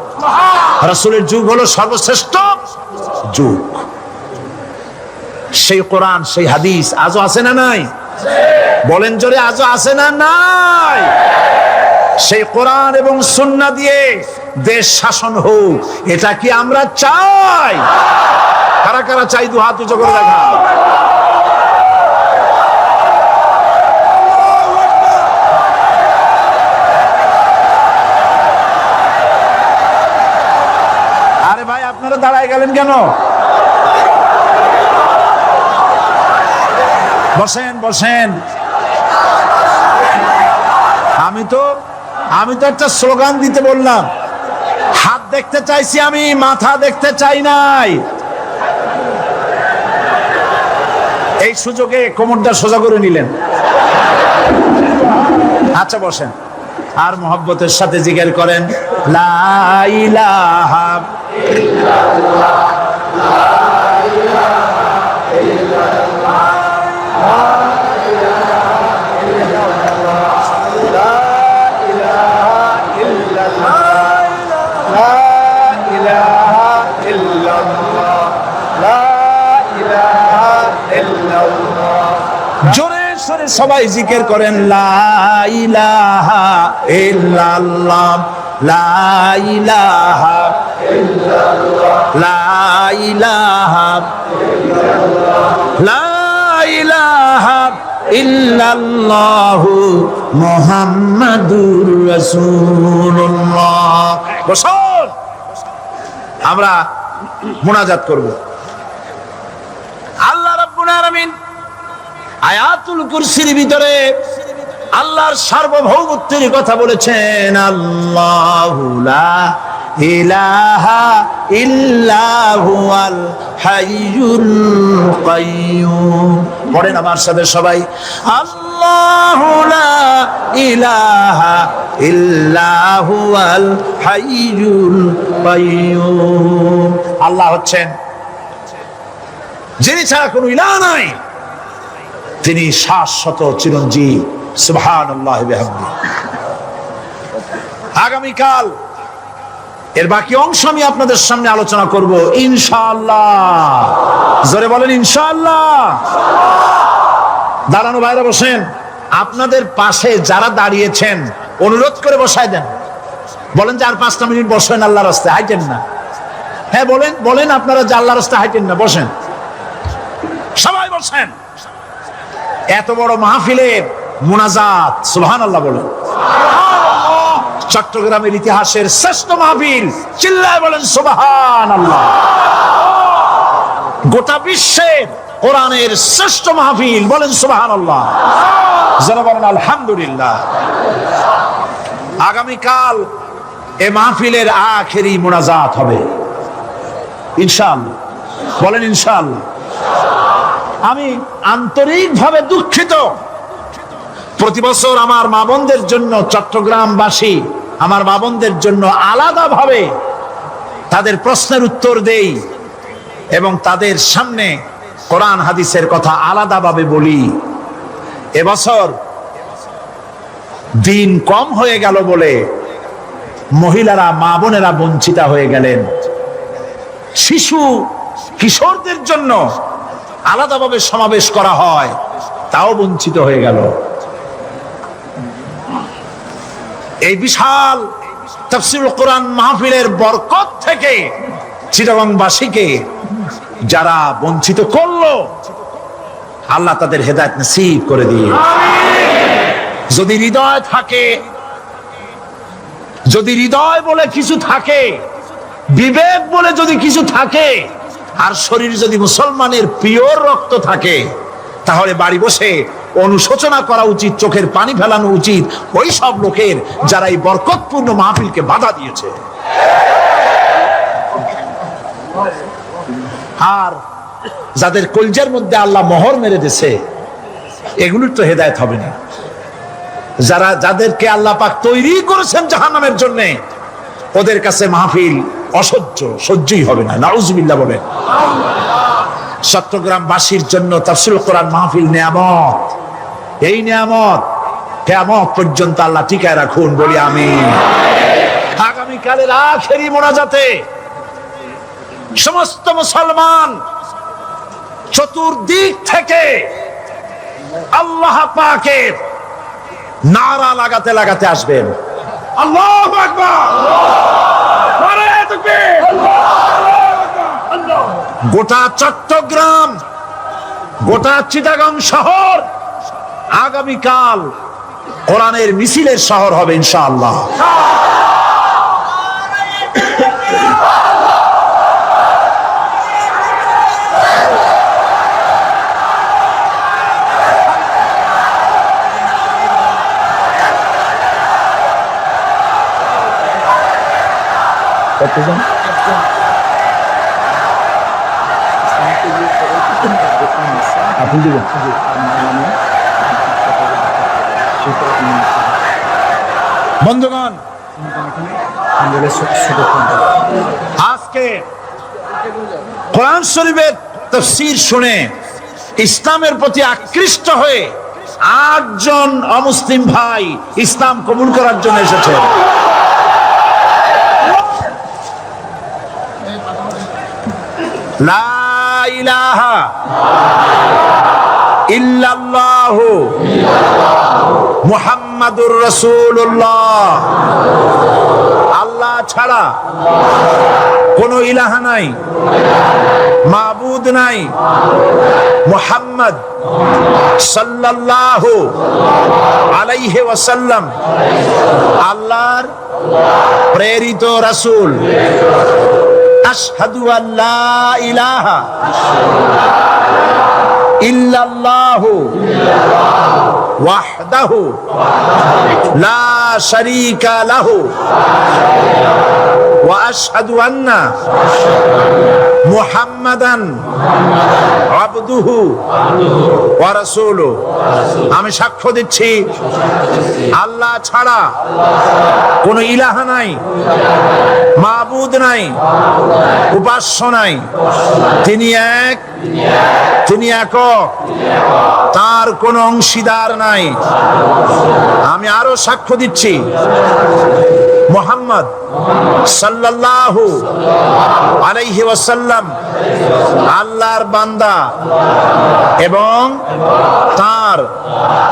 রাসূলের যুগ হলো সর্বশ্রেষ্ঠ যুগ। সেই কোরআন, সেই হাদিস আজও আছে না নাই? বলেন জোরে, আজও আছে না নাই? সেই কোরআন এবং সুন্নাহ দিয়ে দেশ শাসন হোক, এটা কি আমরা চাই? কারা কারা চাই? দু হাত উঁচু করে দেখা। আরে ভাই, আপনারা দাঁড়ায় গেলেন কেন? বসেন বসেন। আমি তো একটা স্লোগান দিতে বললাম। হাত দেখতে চাইছি আমি, মাথা দেখতে চাই নাই। এই সুযোগে কোমরটা সোজা করে নিলেন। আচ্ছা বসেন, আর মহব্বতের সাথে জিকির করেন, লা ইলাহা ইল্লাল্লাহ, লা ইলাহা ইল্লাল্লাহ, জোরে সরে সবাই জিকির করেন, লা ইলাহা ইল্লাল্লাহ, লা ইলাহা ইল্লাল্লাহ, লা ইলাহা ইল্লাল্লাহ, লা ইলাহা ইল্লাল্লাহু মুহাম্মাদুর রাসূলুল্লাহ। বসুন, আমরা মুনাজাত করব। আল্লাহ রাব্বুল আলামিন আয়াতুল কুরসির ভিতরে আল্লাহর সার্বভৌমত্বের কথা বলেছেন, আল্লাহু লা ইলাহা ইল্লা হুয়াল হাইয়ুল কাইয়্যুম। পড়েন আমার সাথে সবাই, আল্লাহু লা ইলাহা ইল্লা হুয়াল হাইয়ুল কাইয়্যুম। আল্লাহ হচ্ছেন যিনি ছাড়া কোনো ইলাহ নাই, তিনি শাশ্বত চিরঞ্জীব। সুবহানাল্লাহ বিহামদিহি। আগামীকাল এর বাকি অংশ আমি আপনাদের সামনে আলোচনা করব ইনশাআল্লাহ। জোরে বলেন ইনশাআল্লাহ। দাঁড়ানো ভাইরা বসেন। আপনাদের পাশে যারা দাঁড়িয়েছেন অনুরোধ করে বসায় দেন। বলেন যে আর 5টা মিনিট বসেন, আল্লাহর রাস্তায় হাইটেন না। হ্যাঁ বলেন, বলেন আপনারা যে আল্লাহর রাস্তায় হাইটেন না, বসেন, সবাই বসেন। এত বড় মাহফিলের মুনাজাত, সুবহানাল্লাহ বলেন। চট্টগ্রামের ইতিহাসের শ্রেষ্ঠ মাহফিল, চিল্লায় বলেন সুবহানাল্লাহ। গোটা বিশ্বের কোরআনের শ্রেষ্ঠ মাহফিল, বলেন সুবহানাল্লাহ। যারা বলেন আলহামদুলিল্লাহ। আগামীকাল এই মাহফিলের আখেরি মুনাজাত হবে ইনশাআল্লাহ। বলেন ইনশাআল্লাহ। আমি আন্তরিকভাবে দুঃখিত, প্রতি বছর আমার মা বোনদের জন্য, চট্টগ্রামবাসী আমার মা বোনদের জন্য আলাদাভাবে তাদের প্রশ্নের উত্তর দেই এবং তাদের সামনে কোরআন হাদিসের কথা আলাদাভাবে বলি। এবছর দিন কম হয়ে গেল বলে মহিলারা, মা বোনেরা বঞ্চিতা হয়ে গেলেন। শিশু কিশোরদের জন্য আলাদাভাবে সমাবেশ করা হয়, তাও বঞ্চিত হয়ে গেল। এই বিশাল তাফসীরুল কোরআন মাহফিলের বরকত থেকে চিটাগংবাসীকে যারা বঞ্চিত করলো, আল্লাহ তাদের হেদায়েত নসিব করে দিয়ে। যদি হৃদয় থাকে, যদি হৃদয় বলে কিছু থাকে, বিবেক বলে যদি কিছু থাকে, আর শরীর যদি মুসলমানের পিওর রক্ত থাকে, তাহলে বাড়ি বসে অনুশোচনা করা উচিত, চোখের পানি ফেলানো উচিত ওই সব লোকের যারা এই বরকতপূর্ণ মাহফিলকে বাধা দিয়েছে। আর যাদের কলজের মধ্যে আল্লাহ মোহর মেরে দিয়েছে, এগুলোর তো হেদায়েত হবে না। যাদেরকে আল্লাহ পাক তৈরি করেছেন জাহান্নামের জন্য, ওদের কাছে মাহফিল সহ্যই হবে না। নাউজুবিল্লাহ বলেন। চট্টগ্রামবাসীর জন্য তাফসীরুল কোরআন মাহফিল নিয়ামত। এই নিয়ামত কিয়ামত পর্যন্ত আল্লাহ টিকায় রাখুন, বলি আমিন। আগামীকালের আখেরি মোনাজাতে সমস্ত মুসলমান চতুর্দিক থেকে আল্লাহ পাকের নারা লাগাতে লাগাতে আসবেন। আল্লাহু আকবার, নারায়ে তাকবীর। গোটা চট্টগ্রাম, গোটা চিটাগং শহর আগামীকাল কোরআনের মিছিলের শহর হবে ইনশাআল্লাহ। কতজন? আপনি দিবেন? বন্ধুগণ, আজকে কোরআন শরীফের তাফসীর শুনে ইসলামের প্রতি আকৃষ্ট হয়ে 8 জন অমুসলিম ভাই ইসলাম কবুল করার জন্য এসেছেন। লা ইলাহা ইল্লাল্লাহু মুহাম্মাদুর রাসূলুল্লাহ। আল্লাহ ছাড়া কোনো ইলাহা নাই, মাবুদ নাই। মুহাম্মদ সাল্লাল্লাহু আলাইহি ওয়াসাল্লাম আল্লাহর প্রেরিত রাসূল। আশহাদু আল্লা ইলাহা ইল্লাল্লাহু ওয়াহদাহু লা শারীকা লাহু ওয়া আশহাদু আন্না মুহাম্মাদান আবদুহু ওয়া রাসূলুহু। আমি সাক্ষ্য দিচ্ছি আল্লাহ ছাড়া কোনো ইলাহা নাই, মাবুদ নাই, উপাস্য নাই। তিনি এক, তিনি একক, তার কোনো অংশীদার নাই। আমি আরো সাক্ষ্য দিচ্ছি মুহাম্মদ সাল্লাল্লাহু আলাইহি ওয়াসাল্লাম আল্লাহর বান্দা এবং তার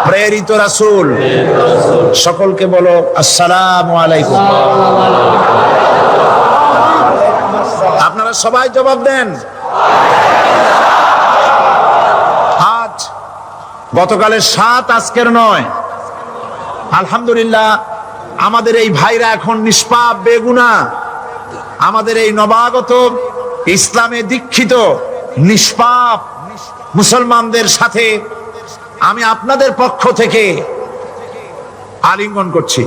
প্রেরিত রাসূল। সকলকে বলো আসসালামু আলাইকুম। আপনারা সবাই জবাব দেন। আজ গতকালের 7, আজকের 9। আলহামদুলিল্লাহ, আমাদের এই ভাইরা এখন নিষ্পাপ বেগুনা। আমাদের এই নবাগত ইসলামে দীক্ষিত নিষ্পাপ মুসলমানদের সাথে আমি আপনাদের পক্ষ থেকে আলিঙ্গন করছি।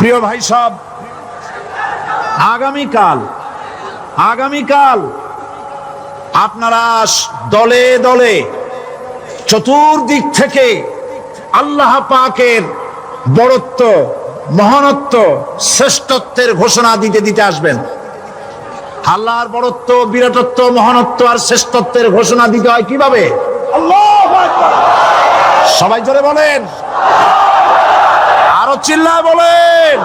প্রিয় ভাই সব, আগামীকাল আপনারা দলে দলে চতুর্দিক থেকে আল্লাহ পাকের বড়ত্ব, মহানত্ব, শ্রেষ্ঠত্বের ঘোষণা দিতে দিতে আসবেন। আল্লাহর বড়ত্ব, বিরাটত্ব, মহানত্ব আর শ্রেষ্ঠত্বের ঘোষণা দিতে হয় কিভাবে? আল্লাহু আকবার। সবাই জোরে বলেন, আরো চিল্লায় বলেন।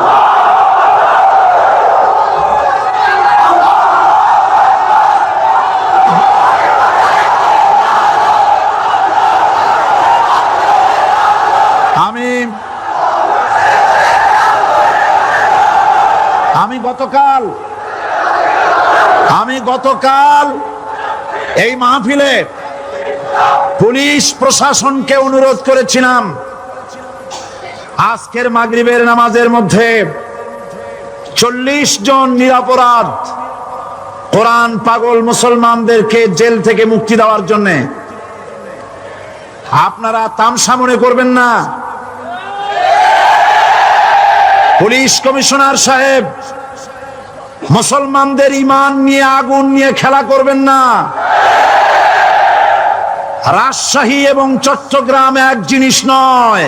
আমি গতকাল এই মাহফিলে পুলিশ প্রশাসনকে অনুরোধ করেছিলাম, আজকের মাগরিবের নামাজের মধ্যে 40 জন নিরপরাধ কোরআন পাগল মুসলমানদেরকে জেল থেকে মুক্তি দেওয়ার জন্য। আপনারা তামসা মনে করবেন না। পুলিশ কমিশনার সাহেব, মুসলমানদের ঈমান নিয়ে, আগুন নিয়ে খেলা করবেন না। রাজশাহী এবং চট্টগ্রাম এক জিনিস নয়।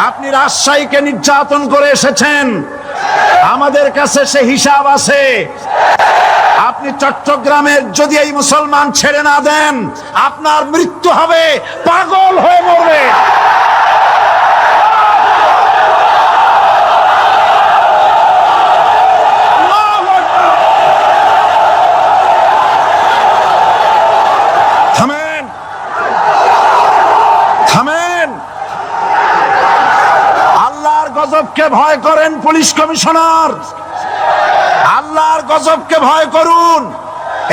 আপনি রাজশাহীকে নির্যাতন করে এসেছেন, আমাদের কাছে সে হিসাব আছে। আপনি চট্টগ্রামের যদি এই মুসলমান ছেড়ে না দেন, আপনার মৃত্যু হবে, পাগল হয়ে মরবে। গজবকে ভয় করেন পুলিশ কমিশনার, আল্লাহর গজবকে ভয় করুন।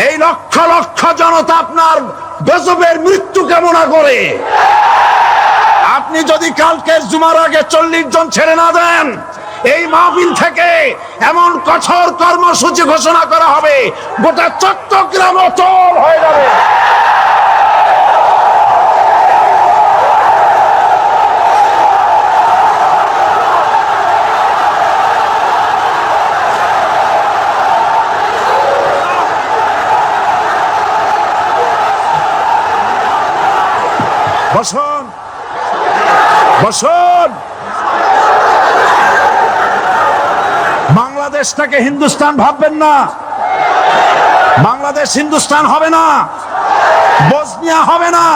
এই লক্ষ লক্ষ জনতা আপনার গজবের মৃত্যু কামনা করে। আপনি যদি কালকের জুমার আগে 40 জন ছেড়ে না দেন, এই মাহফিল থেকে এমন কঠোর কর্মসূচি ঘোষণা করা হবে, গোটা চট্টগ্রাম অচল হয়ে যাবে। বসুন, বসুন। বাংলাদেশটাকে হিন্দুস্তান ভাববেন না। বাংলাদেশ হিন্দুস্তান হবে না, বসনিয়া হবে না।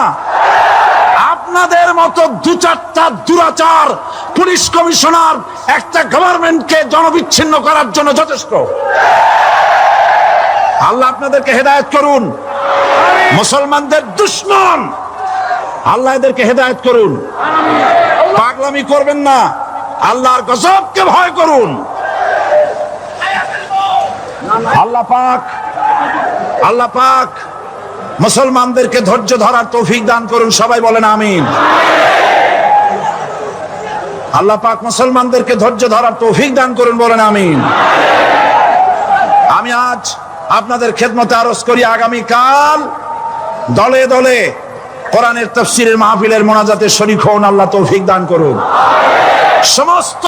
আপনাদের মতো 2-4টা দুরাচার পুলিশ কমিশনার একটা গভর্নমেন্টকে জনবিচ্ছিন্ন করার জন্য যথেষ্ট। আল্লাহ আপনাদেরকে হেদায়েত করুন। মুসলমানদের দুশমন, আল্লাহ এদেরকে হেদায়েত করুন। পাগলামি করবেন না, আল্লাহর গজবকে ভয় করুন। আল্লাহ পাক মুসলমানদেরকে ধৈর্য ধরার তৌফিক দান করুন। সবাই বলেন আমিন। আল্লাহ পাক মুসলমানদেরকে ধৈর্য ধরার তৌফিক দান করুন, বলেন আমিন। আমি আজ আপনাদের খেদমতে আরজ করি, আগামীকাল দলে দলে কোরআনের তাফসীরের মাহফিলের মোনাজাতে শরীক হন। আল্লাহ তৌফিক দান করুন। সমস্ত